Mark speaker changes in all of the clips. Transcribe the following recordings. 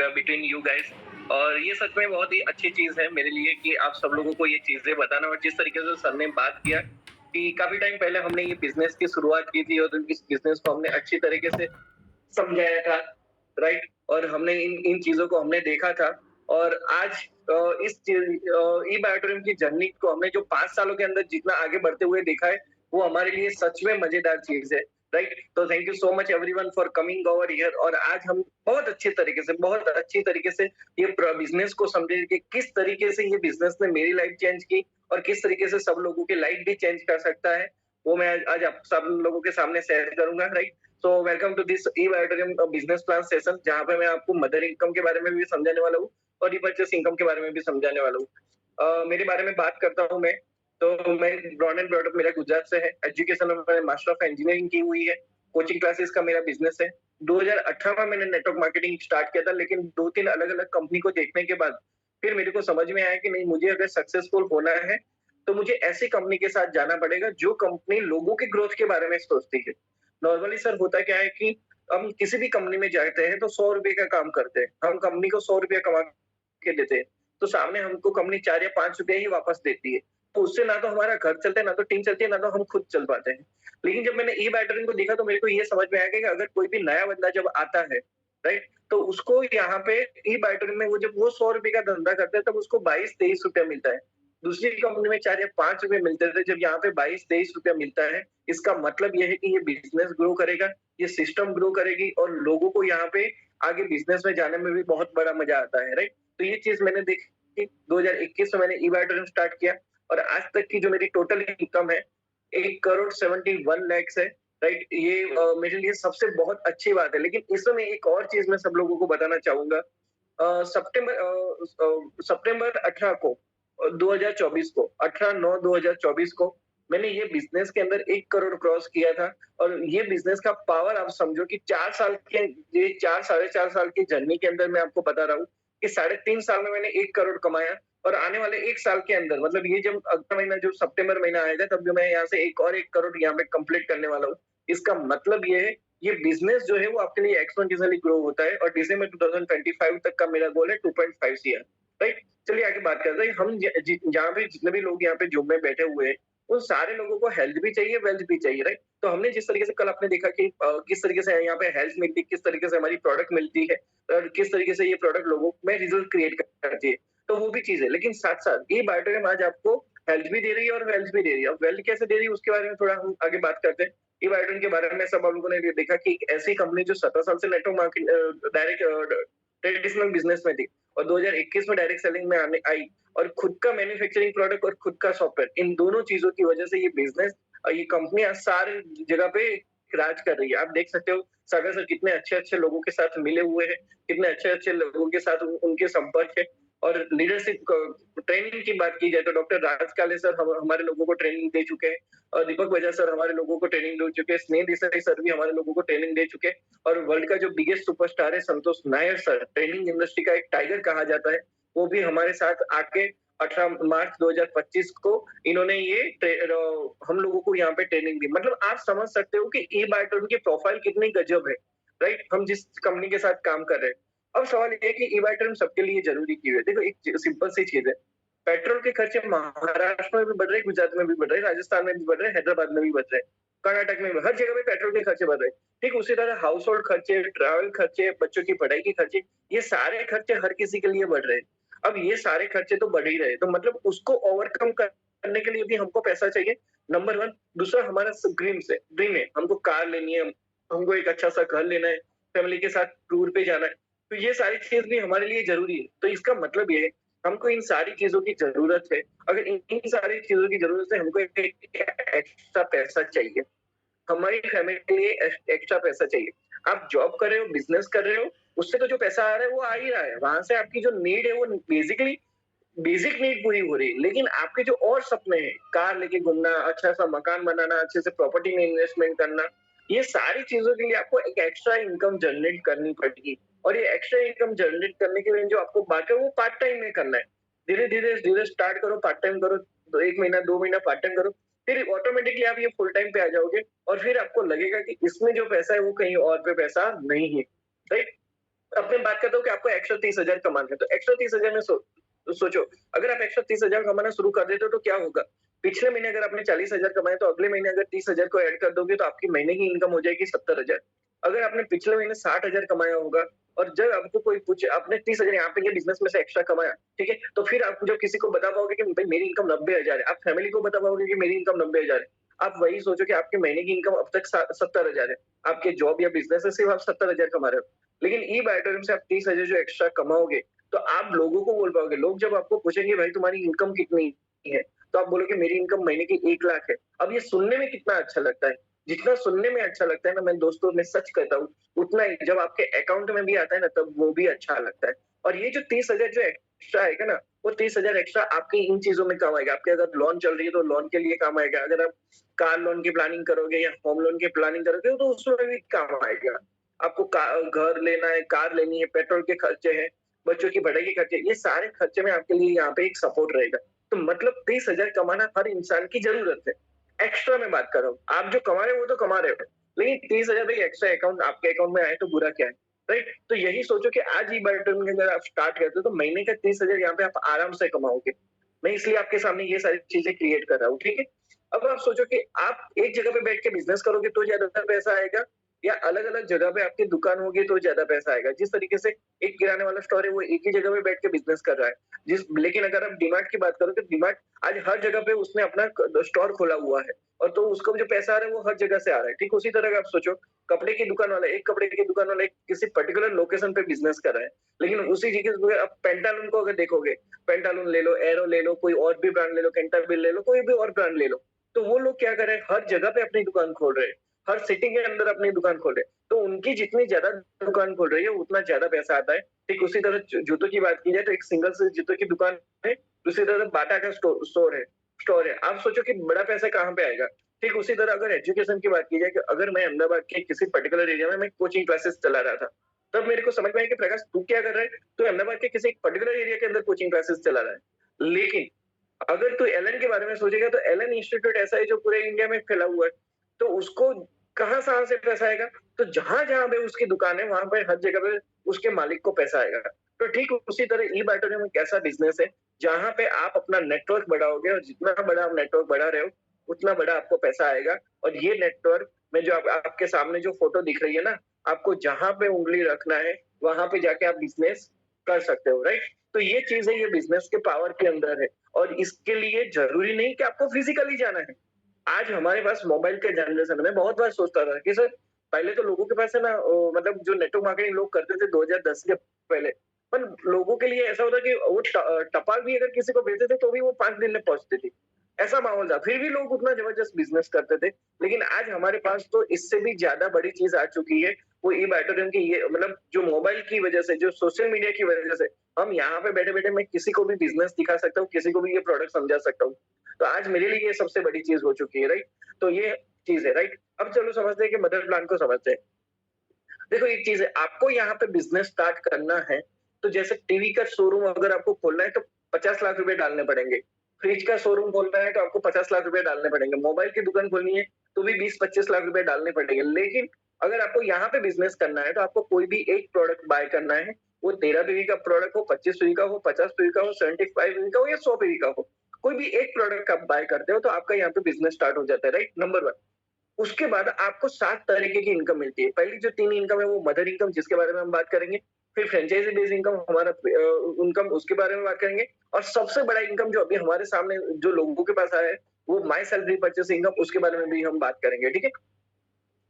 Speaker 1: Between you guys. और ये सच में बहुत ही अच्छी चीज है मेरे लिए कि आप सब लोगों को ये चीजें बताना। और जिस तरीके से सर ने बात किया कि काफी टाइम पहले हमने ये बिजनेस की शुरुआत की थी और इस बिजनेस को हमने अच्छी तरीके से समझाया था, राइट? और हमने इन इन चीजों को हमने देखा था। और आज इस ई बायोटोरियम की जर्नी को हमने जो 5 सालों के अंदर जितना आगे बढ़ते हुए देखा है, वो हमारे लिए सच में मजेदार चीज है, राइट? तो thank you so much everyone for coming over here. और आज हम बहुत अच्छी तरीके से ये बिजनेस को समझे कि किस तरीके से ये बिजनेस ने मेरी लाइफ चेंज की और किस तरीके से सब लोगों की लाइफ भी चेंज कर सकता है, वो मैं आज आप सब लोगों के सामने शेयर करूंगा, right? So welcome to this E biotorium business plan session, जहाँ पे मैं आपको मदर इनकम के बारे में भी समझाने वाला हूँ और रिपर्चेस इनकम के बारे में भी समझाने वाला हूँ। मेरे बारे में बात करता हूँ मैं, तो मैं ब्रॉड एंड ब्रॉड अप मेरा गुजरात से है। एजुकेशन में मैंने मास्टर ऑफ इंजीनियरिंग की हुई है। कोचिंग क्लासेस का मेरा बिजनेस है। 2018 में मैंने नेटवर्क मार्केटिंग स्टार्ट किया था, लेकिन 2-3 अलग-अलग कंपनी को देखने के बाद फिर मेरे को समझ में आया कि नहीं, मुझे अगर सक्सेसफुल होना है, तो मुझे ऐसी कंपनी के साथ जाना पड़ेगा जो कंपनी लोगों के ग्रोथ के बारे में सोचती है। नॉर्मली सर होता क्या है कि हम किसी भी कंपनी में जाते हैं तो ₹100 का काम करते हैं। हम कंपनी को ₹100 कमा के देते हैं, तो सामने हमको कंपनी 4 या ₹5 ही वापस देती है। तो उससे ना तो हमारा घर चलता है, ना तो टीम चलती है, ना तो हम खुद चल पाते हैं। लेकिन जब मैंने ई बैटरिंग को देखा तो मेरे को ये समझ में आया कि अगर कोई भी नया बंदा जब आता है, राइट? तो उसको यहाँ पे ई बैटरिंग में वो जब वो ₹100 का धंधा करता है, तब उसको ₹22-23 मिलता है। दूसरी कंपनी में 4 या ₹5 मिलते थे, जब यहाँ पे ₹22-23 मिलता है, इसका मतलब ये है कि ये बिज़नेस ग्रो करेगा, ये सिस्टम ग्रो करेगी और लोगों को यहाँ पे आगे बिज़नेस में जाने में भी बहुत बड़ा मज़ा आता है, राइट? तो ये चीज़ मैंने देखी। 2021 में मैंने ई बैटरिंग स्टार्ट किया और आज तक की जो मेरी टोटल इनकम है, 1,71 लाख है, राइट? ये मेरे लिए सबसे बहुत अच्छी बात है। लेकिन इसमें एक और चीज़ मैं सब लोगों को बताना चाहूँगा। सितंबर 18 को 2024 को 18/9/2024 को मैंने ये बिज़नेस के अंदर 1 करोड़ क्रॉस किया था। और ये बिज़नेस का पावर आप समझो कि 4 साल के, ये 4 साढ़े 4 साल की जर्नी के अंदर मैं आपको बता रहा हूँ कि साढ़े 3 साल में मैंने 1 करोड़ कमाया। और आने वाले 1 साल के अंदर, मतलब ये जब अगला महीना जो सितंबर महीना आएगा, तब जो मैं यहाँ से एक और 1 करोड़ यहाँ पे कंप्लीट करने वाला हूँ। इसका मतलब ये है, ये बिज़नेस जो है वो आपके लिए एक्स्पोनेंशियली ग्रो होता है। और दिसंबर 2025 तक का मेरा गोल है 2.5 सीआर, राइट? चलिए आगे बात करते हैं। हम जहाँ पे जितने भी लोग यहाँ पे जॉब में बैठे हुए हैं, उन सारे लोगों को हेल्थ भी चाहिए, वेल्थ भी चाहिए, राइट? तो हमने जिस तरीके से कल आपने देखा कि किस तरीके से यहाँ पे हेल्थ मिलती है, किस तरीके से हमारी प्रोडक्ट मिलती है और किस तरीके से ये प्रोडक्ट लोगों में रिजल्ट क्रिएट करती है, तो वो भी चीज है। लेकिन साथ साथ ये बायोटेक आज आपको हेल्थ भी दे रही है और वेल्थ भी दे रही है। अब वेल्थ कैसे दे रही है उसके बारे में थोड़ा हम आगे बात करते हैं। ई बायोटेक के बारे में सब आप लोगों ने देखा कि एक ऐसी कंपनी जो 17 साल से network market direct traditional business में थी और 2021 में डायरेक्ट सेलिंग में आने आई और खुद का मैन्युफैक्चरिंग प्रोडक्ट और खुद का सॉफ्टवेयर, इन दोनों चीजों की वजह से ये बिजनेस, ये कंपनी आज सारे जगह पे राज कर रही है। आप देख सकते हो सागर सर कितने अच्छे अच्छे लोगों के साथ मिले हुए हैं, कितने अच्छे अच्छे लोगों के साथ उनके संपर्क है। और लीडरशिप ट्रेनिंग की बात की जाए तो डॉक्टर राज काले सर हमारे लोगों को ट्रेनिंग दे चुके हैं और दीपक वजह सर हमारे लोगों को ट्रेनिंग दे चुके हैं, स्नेह देसाई सर भी हमारे लोगों को ट्रेनिंग दे चुके हैं। और वर्ल्ड का जो बिगेस्ट सुपरस्टार है संतोष नायर सर, ट्रेनिंग इंडस्ट्री का एक टाइगर कहा जाता है, वो भी हमारे साथ आके 18 मार्च 2025 को इन्होंने हम लोगों को यहाँ पे ट्रेनिंग दी। मतलब आप समझ सकते हो कि ई बायोटोन की प्रोफाइल कितनी गजब है, राइट? हम जिस कंपनी के साथ काम कर रहे हैं। अब सवाल ये है कि ई बायोटोन सबके लिए जरूरी क्यों है? देखो एक सिंपल सी चीज है, पेट्रोल के खर्चे महाराष्ट्र में भी बढ़ रहे हैं, गुजरात में भी बढ़ रहे हैं, राजस्थान में भी बढ़ रहे हैं, हैदराबाद में भी बढ़ रहे हैं, कर्नाटक में भी, हर जगह पे पेट्रोल के खर्चे बढ़ रहे हैं। ठीक उसी तरह हाउस होल्ड खर्चे, ट्रैवल खर्चे, बच्चों की पढ़ाई के खर्चे, ये सारे खर्चे हर किसी के लिए बढ़ रहे हैं। अब ये सारे खर्चे तो बढ़ ही रहे, तो मतलब उसको ओवरकम करने के लिए भी हमको पैसा चाहिए, नंबर 1। दूसरा हमारा ड्रीम है, हमको कार लेनी है, हमको एक अच्छा सा घर लेना है, फैमिली के साथ टूर पे जाना है। तो ये सारी चीज़ भी हमारे लिए ज़रूरी है। तो इसका मतलब ये है, हमको इन सारी चीज़ों की ज़रूरत है। अगर इन सारी चीज़ों की ज़रूरत है, हमको एक एक्स्ट्रा पैसा चाहिए। हमारी फैमिली के लिए एक्स्ट्रा पैसा चाहिए। आप जॉब कर रहे हो, बिज़नेस कर रहे हो, उससे तो जो पैसा आ रहा है वो आ ही रहा है। वहाँ से आपकी जो नीड है वो बेसिकली बेसिक नीड पूरी हो रही है। लेकिन आपके जो और सपने हैं, कार लेके घूमना, अच्छा-सा मकान बनाना, अच्छे से प्रॉपर्टी में इन्वेस्टमेंट करना, ये सारी चीज़ों के लिए आपको एक एक्स्ट्रा इनकम जनरेट करनी पड़ेगी। और ये एक्स्ट्रा इनकम जनरेट करने के लिए जो आपको बाकी है वो पार्ट टाइम में करना है। धीरे-धीरे स्टार्ट करो, पार्ट टाइम करो, तो 1 महीना, 2 महीना पार्ट टाइम करो, फिर ऑटोमेटिकली आप ये फुल टाइम पे आ जाओगे और फिर आपको लगेगा कि इसमें जो पैसा है वो कहीं और पे पैसा नहीं है, राइट? अब मैं बात करता हूँ कि आपको एक्स्ट्रा 30,000 कमाना है, तो एक्स्ट्रा 30,000 में सोचो, अगर आप एक्स्ट्रा 30,000 कमाना शुरू कर देते हो तो क्या होगा? पिछले महीने अगर आपने 40,000 कमाए तो अगले महीने अगर 30,000 को ऐड कर दोगे तो आपकी महीने की इनकम हो जाएगी 70,000। अगर आपने पिछले महीने 60,000 कमाया होगा और जब आपको कोई पूछे आपने 30,000 यहाँ पे ये बिज़नेस में से एक्स्ट्रा कमाया, ठीक है? तो फिर आप जब किसी को बता पाओगे कि भई मेरी इनकम 90,000 है, आप फैमिली को बता पाओगे कि मेरी इनकम 90,000 है। आप वही सोचो कि आपके महीने की इनकम अब तक सा 70,000 है। आपके जॉब या बिज़नेस से सिर्फ आप 70,000 कमा रहे हो। लेकिन ई-बायोटोरियम से आप 30,000 जो एक्स्ट्रा कमाओगे, तो आप लोगों को बोल पाओगे। लोग जब आपको पूछेंगे भाई तुम्हारी इनकम कितनी है? तो आप बोलोगे मेरी इनकम महीने की 1 लाख है। अब ये सुनने में कितना अच्छा लगता है। जितना सुनने में अच्छा लगता है ना, मैं दोस्तों मैं सच कहता हूँ, उतना ही जब आपके अकाउंट में भी आता है ना तब वो भी अच्छा लगता है। और ये जो 30,000 जो एक्स्ट्रा आएगा ना, वो 30,000 एक्स्ट्रा आपकी इन चीज़ों में काम आएगा। आपके अगर लोन चल रही है तो लोन के लिए काम आएगा। अगर आप कार लोन की प्लानिंग करोगे या होम लोन की प्लानिंग करोगे तो उसमें भी काम आएगा। आपको घर लेना है, कार लेनी है, पेट्रोल के खर्चे हैं, बच्चों की पढ़ाई के खर्चे, ये सारे खर्चे में आपके लिए यहाँ पे एक सपोर्ट रहेगा। तो मतलब 30,000 कमाना हर इंसान की ज़रूरत है। एक्स्ट्रा मैं बात कर रहा हूँ। आप जो कमा रहे हो वो तो कमा रहे हो। लेकिन 30,000 भाई एक्स्ट्रा अकाउंट आपके अकाउंट में आए तो बुरा क्या है? राइट? तो यही सोचो कि आज ही बटन अगर आप स्टार्ट करते हो तो महीने का 30,000 यहाँ पे आप आराम से कमाओगे। मैं इसलिए आपके सामने ये सारी चीज़ें क्रिएट कर रहा हूँ, ठीक है? अब आप सोचो कि आप एक जगह पे बैठ के बिज़नेस करोगे तो ज़्यादा पैसा आएगा या अलग-अलग जगह पे आपकी दुकान होगी तो ज़्यादा पैसा आएगा। जिस तरीके से एक किराने वाला स्टोर है वो एक ही जगह पे बैठ के बिज़नेस कर रहा है। लेकिन अगर आप डीमार्ट की बात करो तो डीमार्ट आज हर जगह पे उसने अपना स्टोर खोला हुआ है और तो उसको जो पैसा आ रहा है वो हर जगह से आ रहा है। ठीक उसी तरह का आप सोचो कपड़े की दुकान वाला एक कपड़े की दुकान वाला एक किसी पर्टिकुलर लोकेशन पे बिज़नेस कर रहा है। लेकिन उसी जगह पे आप पेंटालून को अगर देखोगे, पेंटालून ले लो, एरो ले लो, कोई और भी ब्रांड ले लो, कैंटाबिल ले लो, कोई भी और ब्रांड ले लो। तो वो लोग क्या कर रहे हैं हर जगह पे अपनी दुकान खोल रहे हैं। हर सिटी के अंदर अपनी दुकान खोल रहे हैं। तो उनकी जितनी ज़्यादा दुकान खोल रही है उतना ज़्यादा पैसा आता है। ठीक उसी तरह जूतों की बात की जाए तो एक सिंगल से जूतों की दुकान है, दूसरी तरफ बाटा का स्टोर है। आप सोचो कि बड़ा पैसा कहाँ पे आएगा? ठीक उसी तरह अगर एजुकेशन की बात की जाए कि अगर मैं अहमदाबाद के किसी पर्टिकुलर एरिया में मैं कोचिंग क्लासेस चला रहा था, तब मेरे को समझ में आया कि प्रकाश तू क्या कर रहा है? तू अहमदाबाद के किसी एक पर्टिकुलर एरिया के अंदर कोचिंग क्लासेस चला रहा है। लेकिन अगर तू एलन के बारे में सोचेगा तो एलन इंस्टीट्यूट ऐसा है जो पूरे इंडिया में फैला हुआ है। तो उसको कहाँ से पैसा आएगा? तो जहाँ-जहाँ पे उसकी दुकान है वहाँ पे हर जगह पे उसके मालिक को पैसा आएगा। तो ठीक उसी तरह ई-बाटोरियम एक ऐसा बिज़नेस है जहाँ पे आप अपना नेटवर्क बढ़ाओगे और जितना बड़ा आप नेटवर्क बढ़ा रहे हो, उतना बड़ा आपको पैसा आएगा और ये नेटवर्क में जो आपके सामने जो फ़ोटो दिख रही है ना, आपको जहाँ पे उँगली रखना है, वहाँ पे जाके आप बिज़नेस कर सकते हो, राइट? तो ये चीज़ है, ये बिज़नेस के पावर के अंदर है और इसके लिए ज़रूरी नहीं कि आपको फिज़िकली जाना है। आज हमारे पास मोबाइल के जनरेशन में बहुत बार सोचता था कि सर पहले तो लोगों के पास है ना मतलब जो नेटवर्क मार्केटिंग लोग करते थे 2010 के पहले, पर लोगों के लिए ऐसा होता कि वो टपाल भी अगर किसी को भेजते थे तो भी वो 5 दिन में पहुँचती थी। ऐसा माहौल था, फिर भी लोग उतना ज़बरदस्त बिज़नेस करते थे। लेकिन आज हमारे पास तो इससे भी ज़्यादा बड़ी चीज़ आ चुकी है, वो ई-बाटोरियम की ये मतलब जो मोबाइल की वज़ह से, जो सोशल मीडिया की वज़ह से, हम यहाँ पे बैठे-बैठे मैं किसी को भी बिज़नेस दिखा सकता हूँ, किसी को भी ये प्रोडक्ट समझा सकता हूँ। तो आज मेरे लिए ये सबसे बड़ी चीज़ हो चुकी है, राइट? तो ये चीज़ है, राइट? अब चलो समझते हैं कि मदर प्लान को समझते हैं। देखो एक चीज़ है, आपको यहाँ पे बिज़नेस स्टार्ट करना है, तो जैसे टीवी का शोरूम अगर आपको खोलना है तो 50 लाख रुपए डालने पड़ेंगे। फ्रिज का शोरूम खोलना है तो आपको 50 लाख रुपए डालने पड़ेंगे। मोबाइल की दुकान खोलनी है तो भी 20-25 लाख रुपए डालने पड़ेंगे। लेकिन अगर आपको यहाँ पे बिज़नेस करना है तो आपको कोई भी एक प्रोडक्ट बाय करना है, वो 13 पीवी का प्रोडक्ट हो, 25 पीवी का हो, 50 पीवी का हो, 75 पीवी का हो या 100 पीवी का हो। कोई भी एक प्रोडक्ट आप बाय करते हो तो आपका यहाँ पे बिज़नेस स्टार्ट हो जाता है, राइट? नंबर 1। उसके बाद आपको 7 तरीके की इनकम मिलती है। पहली जो 3 इनकम है वो मदर इनकम जिसके बारे में हम बात करेंगे। फिर फ्रैंचाइज़ी बेस्ड इनकम हमारा इनकम उसके बारे में बात करेंगे और सबसे बड़ा इनकम जो अभी हमारे सामने जो लोगों के पास आया है, वो माय सैलरी परचेज़ इनकम उसके बारे में भी हम बात करेंगे, ठीक है?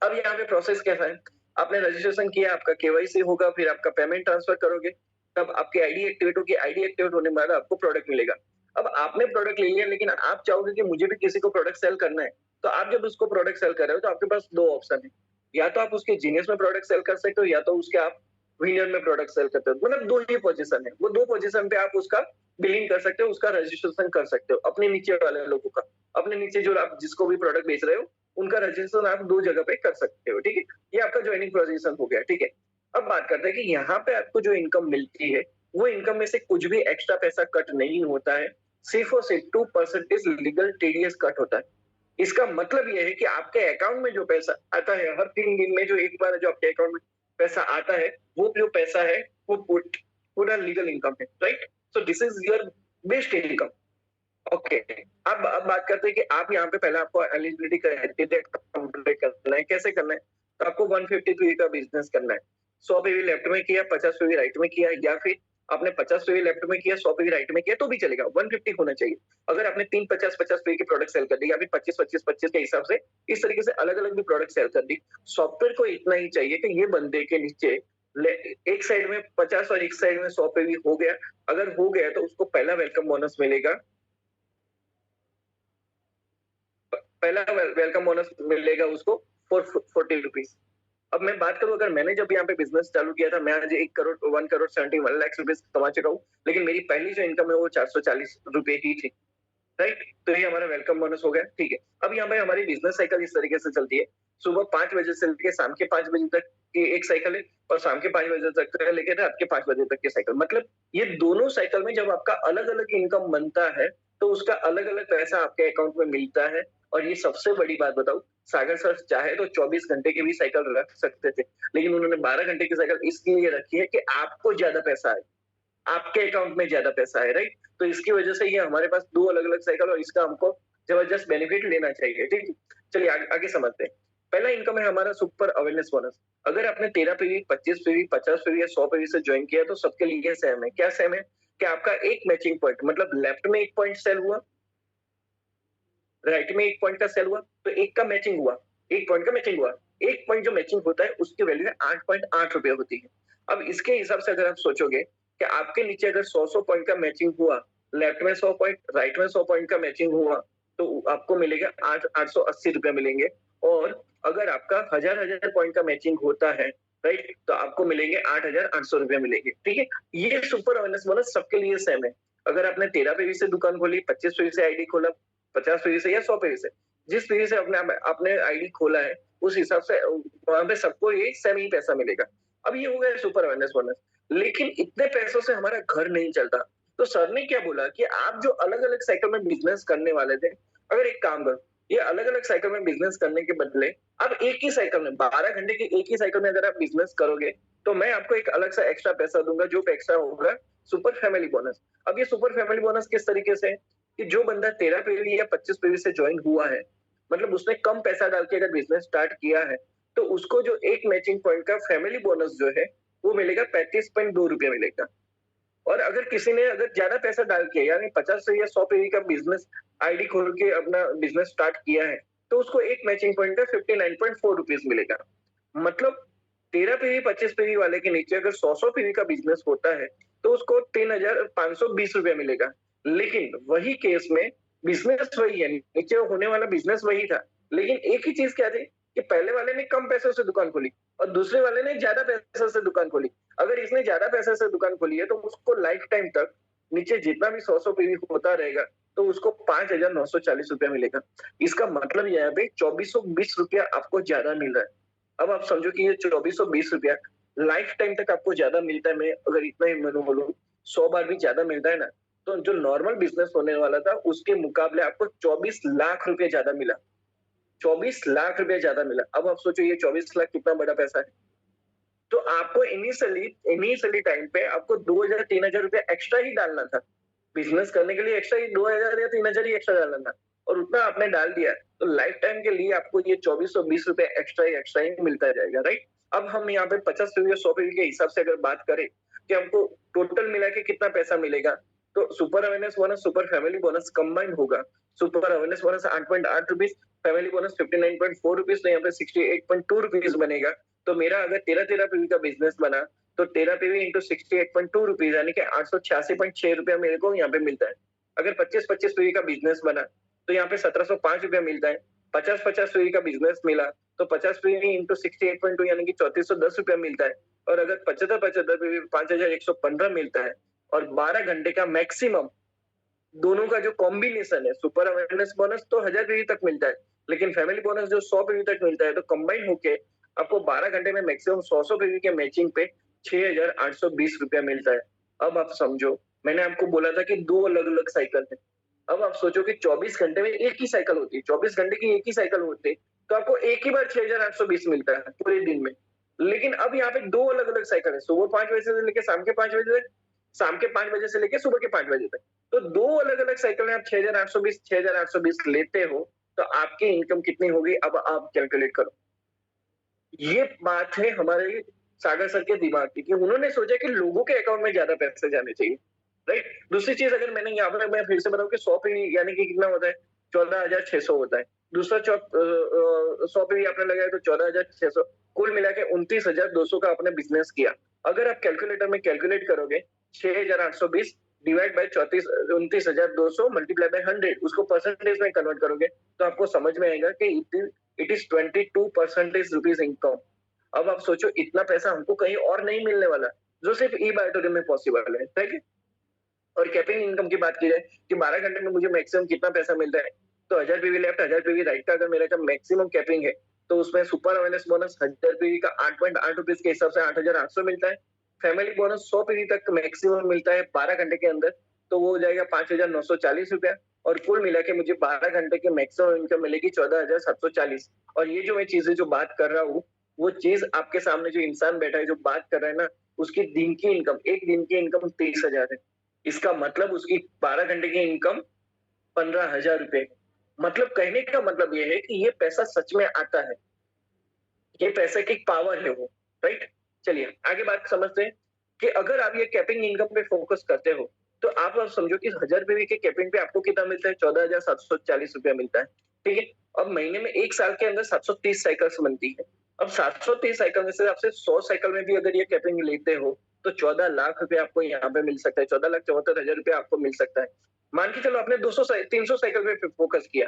Speaker 1: अब यहाँ पे प्रोसेस कैसा है? आपने रजिस्ट्रेशन किया, आपका केवाईसी होगा, फिर आपका पेमेंट ट्रांसफर करोगे, तब आपकी आईडी एक्टिवेट होगी, आईडी एक्टिवेट होने के बाद आपको प्रोडक्ट मिलेगा। अब आपने प्रोडक्ट ले लिया लेकिन आप चाहोगे कि मुझे भी किसी को प्रोडक्ट सेल करना है, तो आप जब उसको प्रोडक्ट सेल कर रहे हो तो आपके पास 2 ऑप्शन है। या तो आप उसके जीनियस में प्रोडक्ट सेल कर सकते हो या तो उसके आप विनियर में प्रोडक्ट सेल करते हो। मतलब 2 ही पोज़ीशन है। वो 2 पोज़ीशन पे आप उसका बिलिंग कर सकते हो, उसका रजिस्ट्रेशन कर सकते हो, अपने नीचे वाले लोगों का। अपने नीचे जो आप जिसको भी प्रोडक्ट बेच रहे हो, उनका रजिस्ट्रेशन आप 2 जगह पे कर सकते हो, ठीक है? ये आपका जॉइनिंग पोजीशन हो गया, ठीक है? अब बात करते हैं कि यहाँ पे आपको जो इनकम मिलती है, वो इनकम में से कुछ भी एक्स्ट्रा पैसा कट नहीं होता है। सिर्फ़ और सिर्फ़ 2% लीगल टीडीएस कट होता है। इसका मतलब ये है कि आपके अकाउंट में जो पैसा आता है, हर 3 दिन में जो एक बार जो आपके अकाउंट में पैसा आता है, वो जो पैसा है वो पूरा लीगल इनकम है, right? So this is your best income. Okay, अब बात करते हैं कि आप यहाँ पे पहले आपको एलिजिबिलिटी क्राइटेरिया कंप्लीट करना है। कैसे करना है? तो आपको 150 पीवी का बिजनेस करना है। 100 पीवी लेफ्ट में किया, 50 पीवी राइट में किया, या फिर आपने 50 पीवी लेफ्ट में किया, 100 पीवी राइट में किया तो भी चलेगा, 150 होना चाहिए। अगर आपने 3 50-50 पीवी के प्रोडक्ट सेल कर दी, या फिर 25-25-25 के हिसाब से इस तरीके से अलग-अलग भी प्रोडक्ट सेल कर दी, सॉफ्टवेयर को इतना ही चाहिए कि ये बंदे के नीचे एक साइड में 50 और एक साइड में 100 पीवी हो गया। अगर हो गया तो उसको पहला वेलकम बोनस मिलेगा, पहला वेलकम बोनस मिलेगा उसको फॉर 40 रुपीज। अब मैं बात करूं, अगर मैंने जब यहाँ पे बिजनेस चालू किया था, मैं आज 1 करोड़ 71 लाख रुपए कमा चुका हूँ, लेकिन मेरी पहली जो इनकम है वो 440 रुपए ही थी, राइट? तो ये हमारा वेलकम बोनस हो गया, ठीक है। अब यहाँ पे हमारी बिजनेस साइकिल इस तरीके से चलती है, सुबह 5 बजे से लेकर शाम के 5 बजे तक की एक साइकिल है, और शाम के 5 बजे तक से लेकर रात के 5 बजे तक की साइकिल। मतलब ये दोनों साइकिल में जब आपका अलग अलग इनकम बनता है, तो उसका अलग अलग पैसा आपके अकाउंट में मिलता है। और ये सबसे बड़ी बात बताऊं, सागर सर चाहे तो 24 घंटे की भी साइकिल रख सकते थे, लेकिन उन्होंने 12 घंटे की साइकिल इसलिए रखी है कि आपको ज्यादा पैसा है, आपके अकाउंट में ज्यादा पैसा है, राइट? तो इसकी वजह से ये हमारे पास दो अलग अलग साइकिल, और इसका हमको जबरदस्त बेनिफिट लेना चाहिए, ठीक है? चलिए आगे समझते हैं। पहला इनकम है हमारा सुपर अवेयरनेस बोनस। अगर आपने 13 पीवी 25 पीवी 50 पीवी या 100 पीवी से ज्वाइन किया तो सबके लिए सेम है। क्या सेम है? कि आपका एक मैचिंग पॉइंट, मतलब लेफ्ट में एक पॉइंट सेल हुआ, राइट में एक पॉइंट का सेल हुआ, तो एक का मैचिंग हुआ, एक पॉइंट का मैचिंग हुआ। एक पॉइंट जो मैचिंग होता है उसकी वैल्यू है 8.8 रुपए होती है। अब इसके हिसाब से अगर आप सोचोगे कि आपके नीचे अगर 100 पॉइंट का मैचिंग हुआ, लेफ्ट में 100 पॉइंट, राइट में 100 पॉइंट का मैचिंग हुआ, तो आपको मिलेगा 880 रुपए मिलेंगे। और अगर आपका हजार पॉइंट का मैचिंग होता है, राइट, तो आपको मिलेंगे 8,800 रुपए मिलेंगे, ठीक है? ये सुपर अवेयरनेस बोनस सबके लिए सेम है। अगर आपने 13 पीवी से दुकान खोली, 25 पीवी से आईडी खोला, 50 पीवी से या 100 पीवी से, जिस पीवी से आपने आईडी खोला है, उस हिसाब से वहां पे सबको ये सेम ही पैसा मिलेगा। अब ये हो गया सुपर अवेयरनेस बोनस। लेकिन इतने पैसों से हमारा घर नहीं चलता। तो सर ने क्या बोला कि आप जो अलग अलग साइकिल में बिजनेस करने वाले थे, अगर एक काम करो, ये अलग अलग साइकिल में बिजनेस करने के बदले आप एक ही साइकिल में 12 घंटे की एक ही साइकिल में अगर आप बिजनेस करोगे, तो मैं आपको एक अलग सा एक्स्ट्रा पैसा दूंगा, जो एक्स्ट्रा होगा सुपर फैमिली बोनस। अब ये सुपर फैमिली बोनस किस तरीके से है कि जो बंदा 13 पीवी या 25 पीवी से ज्वाइन हुआ है, मतलब उसने कम पैसा डाल के अगर बिजनेस स्टार्ट किया है, तो उसको जो एक मैचिंग पॉइंट का फैमिली बोनस जो है वो मिलेगा 35.2 रुपया मिलेगा। और अगर किसी ने अगर ज्यादा पैसा डाल के, यानी 50 से या 100 पीवी का बिजनेस आईडी खोल के अपना बिजनेस स्टार्ट किया है, तो उसको एक मैचिंग पॉइंट का 59.4 रुपीज मिलेगा। मतलब 13 पीवी 25 पीवी वाले के नीचे अगर 100 पीवी का बिजनेस होता है, तो उसको 3,520 रुपया मिलेगा। लेकिन वही केस में बिजनेस वही है, नीचे होने वाला बिजनेस वही था, लेकिन एक ही चीज क्या थी कि पहले वाले ने कम पैसों से दुकान खोली और दूसरे वाले ने ज्यादा पैसों से दुकान खोली। अगर इसने ज्यादा पैसे से दुकान खोली है, तो उसको लाइफ टाइम तक नीचे जितना भी 100 पीवी होता रहेगा, तो उसको 5,940 रुपया मिलेगा। इसका मतलब यहाँ पे 2,420 रुपया आपको ज्यादा मिल रहा है। अब आप समझो कि ये 2,420 रुपया लाइफ टाइम तक आपको ज्यादा मिलता है। मैं अगर इतना ही मैं बोलूं, 100 बार भी ज्यादा मिलता है ना, तो जो नॉर्मल बिजनेस होने वाला था उसके मुकाबले आपको 24 लाख रुपए ज्यादा मिला। 24 लाख रुपए ज्यादा मिला। अब आप सोचो ये 24 लाख कितना बड़ा पैसा है। तो आपको इनिशियली इनिशियली टाइम पे आपको 2,000-3,000 रुपया एक्स्ट्रा ही डालना था। बिजनेस करने के लिए एक्स्ट्रा ही 2,000 या 3,000 ही एक्स्ट्रा डालना था, और उतना आपने डाल दिया, तो लाइफ टाइम के लिए आपको ये 2,420 रुपए एक्स्ट्रा ही मिलता जाएगा, राइट? अब हम यहाँ पे 50 पीवी और 100 पीवी के हिसाब से अगर बात करें कि हमको टोटल मिला के कितना पैसा मिलेगा, तो super awareness bonus, super family bonus combined होगा। Super awareness bonus 8.8 rupees, family bonus 59.4 rupees, तो यहाँ पे 68.2 रुपीज बनेगा। तो मेरा अगर 13-13 पीवी का बिजनेस बना, तो 13 पीवी इंटू 68.2 रुपीज, यानी कि 886.6 रुपया मेरे को यहाँ पे मिलता है। अगर 25-25 पीवी का बिजनेस बना, तो यहाँ पे 1,705 रुपया मिलता है। 50-50 पीवी का बिजनेस मिला, तो 50 पीवी इंटू 68.2 यानी कि 3,410 रुपया मिलता है। और अगर 75-75 पीवी 5,115 मिलता है। और 12 घंटे का मैक्सिमम दोनों का जो कॉम्बिनेशन है, सुपर अवेयरनेस बोनस तो 1,000 पीवी तक मिलता है, लेकिन फैमिली बोनस जो 100 पीवी तक मिलता है, तो कंबाइन होके आपको 12 घंटे में मैक्सिमम 100 पीवी के मैचिंग पे 6,820 रुपया मिलता है। अब आप समझो, मैंने आपको बोला था कि दो अलग अलग साइकिल है। अब आप सोचो कि 24 घंटे में एक ही साइकिल होती है, 24 घंटे की एक ही साइकिल होती है, तो आपको एक ही बार 6,820 मिलता है पूरे दिन में। लेकिन अब यहाँ पे 2 अलग-अलग साइकिल है, सुबह 5 बजे से लेके शाम के 5 बजे तक, शाम के 5 बजे से लेके सुबह के 5 बजे तक। तो 2 अलग-अलग साइकिल में आप 6,820 लेते हो, तो आपकी इनकम कितनी होगी अब आप कैलकुलेट करो। ये बात है हमारे सागर सर के दिमाग की कि उन्होंने सोचा कि लोगों के अकाउंट में ज्यादा पैसे जाने चाहिए, राइट। दूसरी चीज अगर मैंने यहाँ पर मैं फिर से बताऊं कि 100 पीवी यानी कि कितना होता है, 14,600 होता है। दूसरा 100 पीवी आपने लगाया तो 14,600, कुल मिला के 29,200 का आपने बिजनेस किया। अगर आप कैलकुलेटर में कैलकुलेट करोगे 6,820 डिवाइड बाय 29,200 मल्टीप्लाई बाय 100, उसको परसेंटेज में कन्वर्ट करोगे तो आपको समझ में आएगा कि इट इज 22% रुपीज इनकम। अब आप सोचो इतना पैसा हमको कहीं और नहीं मिलने वाला, जो सिर्फ ई बायोटोरियम में पॉसिबल है, ठीक है। और कैपिंग इनकम की बात की जाए कि 12 घंटे में मुझे मैक्सिमम कितना पैसा मिलता है, तो 1000 पीवी लेफ्ट 1000 पीवी राइट का अगर मेरा का मैक्सिमम कैपिंग है, तो उसमें सुपर अवेयरनेस बोनस 1000 पीवी का 8.8 रुपीज के हिसाब से 8,800 मिलता है। फैमिली बोनस 100 पीवी तक मैक्सिमम मिलता है 12 घंटे के अंदर, तो वो हो जाएगा 5,940 रुपया। और कुल मिला के मुझे 12 घंटे की मैक्सिमम इनकम मिलेगी 14,740। और ये जो मैं चीजें जो बात कर रहा हूँ, वो चीज आपके सामने जो इंसान बैठा है जो बात कर रहा है ना, उसकी दिन की इनकम, एक दिन की इनकम 30,000 है। इसका मतलब उसकी 12 घंटे की इनकम 15,000 रुपए। मतलब कहने का मतलब ये है कि ये पैसा सच में आता है, ये पैसे की पावर है वो, राइट। चलिए आगे बात समझते हैं कि अगर आप ये कैपिंग इनकम पे फोकस करते हो, तो आप अब समझो कि 1000 पीवी के कैपिंग पे आपको कितना मिलता है, 14,740 रुपया मिलता है, ठीक है। अब महीने में एक साल के अंदर 730 साइकिल्स बनती है। अब 730 साइकिल में से आपसे 100 साइकिल में भी अगर ये कैपिंग लेते हो, तो 14 लाख रुपए आपको यहाँ पे मिल सकता है, 14,74,000 रुपया आपको मिल सकता है। मान के चलो आपने 300 साइकिल पे फोकस किया,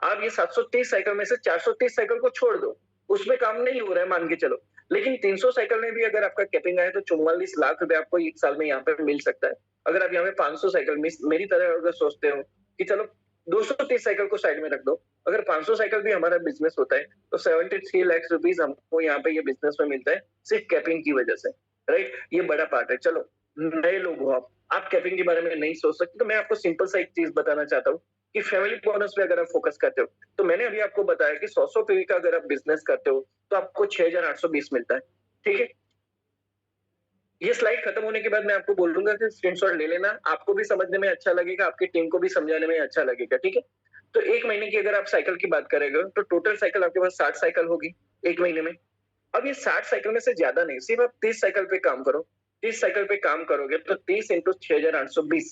Speaker 1: आप ये 730 साइकिल में से 430 साइकिल को छोड़ दो, उसमें काम नहीं हो रहा है मान के चलो, लेकिन 300 साइकिल में भी अगर आपका कैपिंग आए तो 44 लाख रुपए आपको एक साल में यहाँ पे मिल सकता है। अगर आप यहाँ पे 500 साइकिल मेरी तरह अगर सोचते हो कि चलो 230 साइकिल को साइड में रख दो, अगर 500 साइकिल भी हमारा बिजनेस होता है तो 73 लाख रुपीज हमको यहाँ पे ये बिजनेस में मिलता है सिर्फ कैपिंग की वजह से, राइट। ये बड़ा पार्ट है। चलो नए लोग हो आप कैपिंग के बारे में नहीं सोच सकते, तो मैं आपको सिंपल सा एक चीज बताना चाहता हूँ कि फैमिली बोनस पे अगर आप फोकस करते हो, तो मैंने अभी आपको बताया कि 100 पीवी का अगर आप बिजनेस करते हो तो आपको 6,820 मिलता है, ठीक है। ये स्लाइड खत्म होने के बाद मैं आपको बोलूंगा कि स्क्रीनशॉट ले लेना, आपको भी समझने में अच्छा लगेगा, आपकी टीम को भी समझाने में अच्छा लगेगा, ठीक है। तो एक महीने की अगर आप साइकिल की बात करेंगे तो टोटल साइकिल आपके पास 60 साइकिल होगी एक महीने में। अब ये 60 साइकिल में से ज्यादा नहीं, सिर्फ आप 30 साइकिल पे काम करो। 30 साइकिल पे काम करोगे तो 30 इंटू 6,820,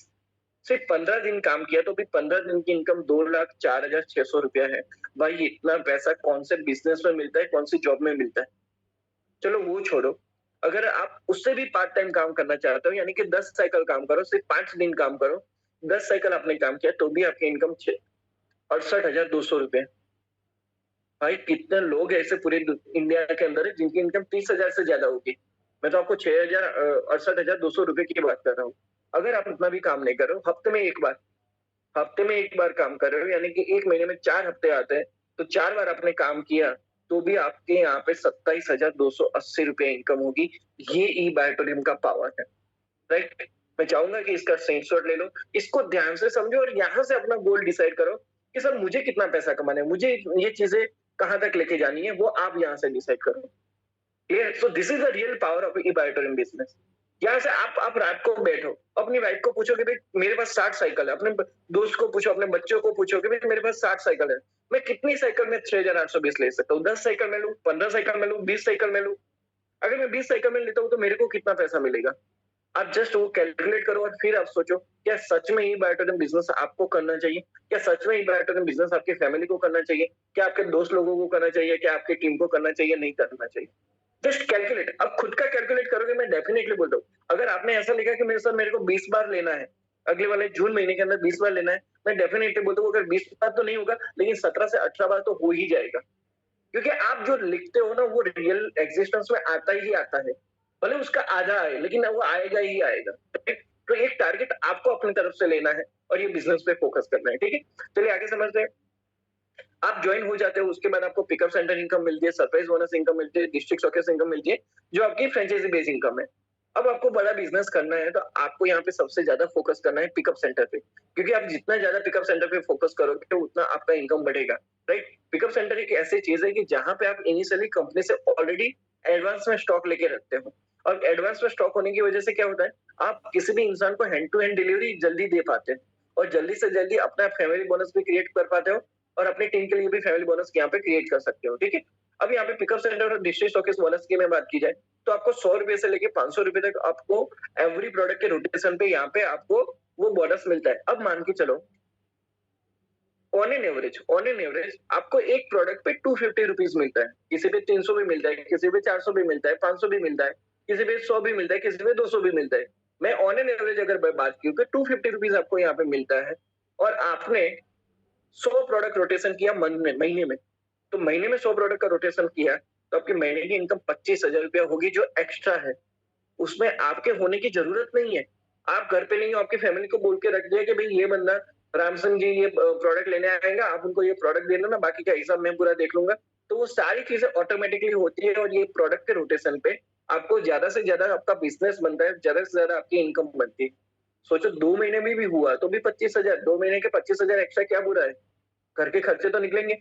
Speaker 1: सिर्फ 15 दिन काम किया तो भी 15 दिन की इनकम 2,04,600 रुपया है। भाई इतना पैसा कौन से बिजनेस में मिलता है, कौन सी जॉब में मिलता है। चलो वो छोड़ो, अगर आप उससे भी पार्ट टाइम काम करना चाहते हो यानी कि 10 साइकिल काम करो, सिर्फ 5 दिन काम करो, 10 साइकिल आपने काम किया तो भी आपकी इनकम 68,200 रुपए। भाई कितने लोग ऐसे पूरे इंडिया के अंदर है जिनकी इनकम 30,000 से ज्यादा होगी। मैं तो आपको 68,200 रुपए की बात कर रहा हूँ। अगर आप उतना भी काम नहीं कर रहे हो, हफ्ते में एक बार काम कर रहे हो यानी कि एक महीने में 4 हफ्ते आते हैं, तो 4 बार आपने काम किया तो भी आपके यहाँ पे 27,280 रुपए इनकम होगी। ये ई बायोटोरियम का पावर है, राइट। मैं चाहूंगा कि इसका स्क्रीनशॉट ले लो, इसको ध्यान से समझो और यहाँ से अपना गोल डिसाइड करो कि सर मुझे कितना पैसा कमाना है, मुझे ये चीजें कहाँ तक लेके जानी है, वो आप यहाँ से डिसाइड करो। Clear? So this is the real power of E biotorium business. यहाँ से आप रात को बैठो, अपनी वाइफ को पूछो कि भाई मेरे पास 60 साइकिल है, अपने दोस्त को पूछो, अपने बच्चों को पूछो कि भाई मेरे पास 60 साइकिल है, मैं कितनी साइकिल में 6,820 ले सकता हूँ, 10 साइकिल में लूँ, 15 साइकिल में लूँ, 20 साइकिल में लूँ। अगर मैं 20 साइकिल में लेता हूँ तो मेरे को कितना पैसा मिलेगा। आप जस्ट वो कैलकुलेट करो और फिर आप सोचो क्या सच में ई बायोटोरियम बिजनेस आपको करना चाहिए, क्या सच में ई बायोटोरियम बिजनेस आपकी फैमिली को करना चाहिए, क्या आपके दोस्त लोगों को करना चाहिए, क्या आपकी टीम को करना चाहिए, नहीं करना चाहिए। जस्ट कैलकुलेट, अब खुद का कैलकुलेट करोगे, मैं डेफिनेटली बोलता हूँ अगर आपने ऐसा लिखा कि मेरे साथ मेरे को 20 बार लेना है, अगले वाले जून महीने के अंदर 20 बार लेना है, मैं डेफिनेटली बोलता हूँ अगर 20 बार तो नहीं होगा लेकिन 17 से 18 बार तो हो ही जाएगा। क्योंकि आप जो लिखते हो ना वो रियल एग्जिस्टेंस में आता ही आता है, भले उसका आधा आए लेकिन वो आएगा ही आएगा, ठीक। तो एक टारगेट आपको अपनी तरफ से लेना है और ये बिजनेस पे फोकस करना है, ठीक है। चलिए आगे समझते हैं। आप ज्वाइन हो जाते हो, उसके बाद आपको पिकअप सेंटर इनकम मिलती है, सरप्राइज बोनस इनकम मिलती है, डिस्ट्रिक्ट शोकेस इनकम मिलती है, जो आपकी फ्रेंचाइजी बेस्ड इनकम है। अब आपको बड़ा बिजनेस करना है तो आपको यहाँ पे सबसे ज्यादा फोकस करना है पिकअप सेंटर पे, क्योंकि आप जितना ज्यादा पिकअप सेंटर पे फोकस करोगे तो उतना आपका इनकम बढ़ेगा, राइट। पिकअप सेंटर एक ऐसी चीज है कि जहां पे आप इनिशियली कंपनी से ऑलरेडी एडवांस में स्टॉक लेके रखते हो। और एडवांस में स्टॉक होने की वजह से क्या होता है, आप किसी भी इंसान को हैंड टू हैंड डिलीवरी जल्दी दे पाते हो और जल्दी से जल्दी अपना फैमिली बोनस भी क्रिएट कर पाते हो और अपनी टीम के लिए भी फैमिली बोनस यहाँ पे क्रिएट कर सकते हो, ठीक है? अब यहाँ पे पिकअप सेंटर और डिस्ट्रिक्ट स्टॉकिस्ट बोनस की मैं बात की जाए, तो आपको ₹100 से लेके ₹500 तक आपको एवरी प्रोडक्ट के रोटेशन पे यहाँ पे आपको वो बोनस मिलता है। अब मान के चलो ऑन एन एवरेज आपको एक प्रोडक्ट पे ₹250 मिलता है, किसी पे 300 भी मिलता है, किसी पे 400 भी मिलता है, 500 भी मिलता है, किसी पे 100 भी मिलता है, किसी पे 200 भी मिलता है। मैं ऑन एन एवरेज अगर मैं बात की तो ₹250 आपको यहाँ पे मिलता है और आपने 100 प्रोडक्ट रोटेशन किया महीने में। तो महीने में 100 प्रोडक्ट का रोटेशन किया, तो आपकी महीने की इनकम ₹25,000 होगी जो एक्स्ट्रा है। उसमें आपके होने की जरूरत नहीं है। आप घर पे नहीं हो, आपकी फैमिली को बोल के रख दिया कि भाई ये बंदा राम सिंह जी ये प्रोडक्ट लेने आएगा, आप उनको ये प्रोडक्ट दे देना, बाकी का हिसाब मैं पूरा देख लूंगा। तो वो सारी चीजें ऑटोमेटिकली होती है और ये प्रोडक्ट के रोटेशन पे आपको ज्यादा से ज्यादा आपका बिजनेस बनता है, ज्यादा से ज्यादा आपकी इनकम बनती है। सोचो 2 महीने में भी हुआ तो भी 25,000, 2 महीने के 25,000 एक्स्ट्रा क्या बुरा है? घर के खर्चे तो निकलेंगे,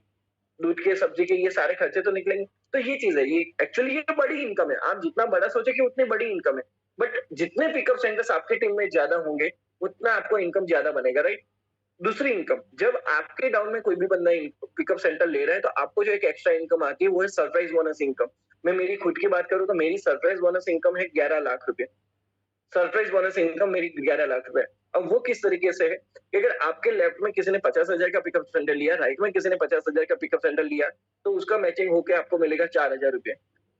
Speaker 1: दूध के सब्जी के ये सारे खर्चे तो निकलेंगे। तो ये चीज है, ये एक्चुअली ये बड़ी इनकम है। आप जितना बड़ा सोचेंगे उतनी बड़ी इनकम है। बट जितने पिकअप सेंटर्स आपकी टीम में ज्यादा होंगे, उतना आपको इनकम ज्यादा बनेगा, राइट? दूसरी इनकम, जब आपके डाउन में कोई भी बंदा पिकअप सेंटर ले रहा है तो आपको जो एक एक्स्ट्रा इनकम आती है वो है सरप्राइज बोनस इनकम। मैं मेरी खुद की बात करूं तो मेरी सरप्राइज बोनस इनकम है 11 लाख रुपए। सरप्राइज बोनस इनकम मेरी 11 लाख रुपए। अब वो किस तरीके से है कि अगर आपके लेफ्ट में किसी ने 50,000 का पिकअप सेंटर लिया, राइट में किसी ने 50,000 का पिकअप सेंटर लिया, तो उसका मैचिंग होके आपको मिलेगा 4,000 रुपए।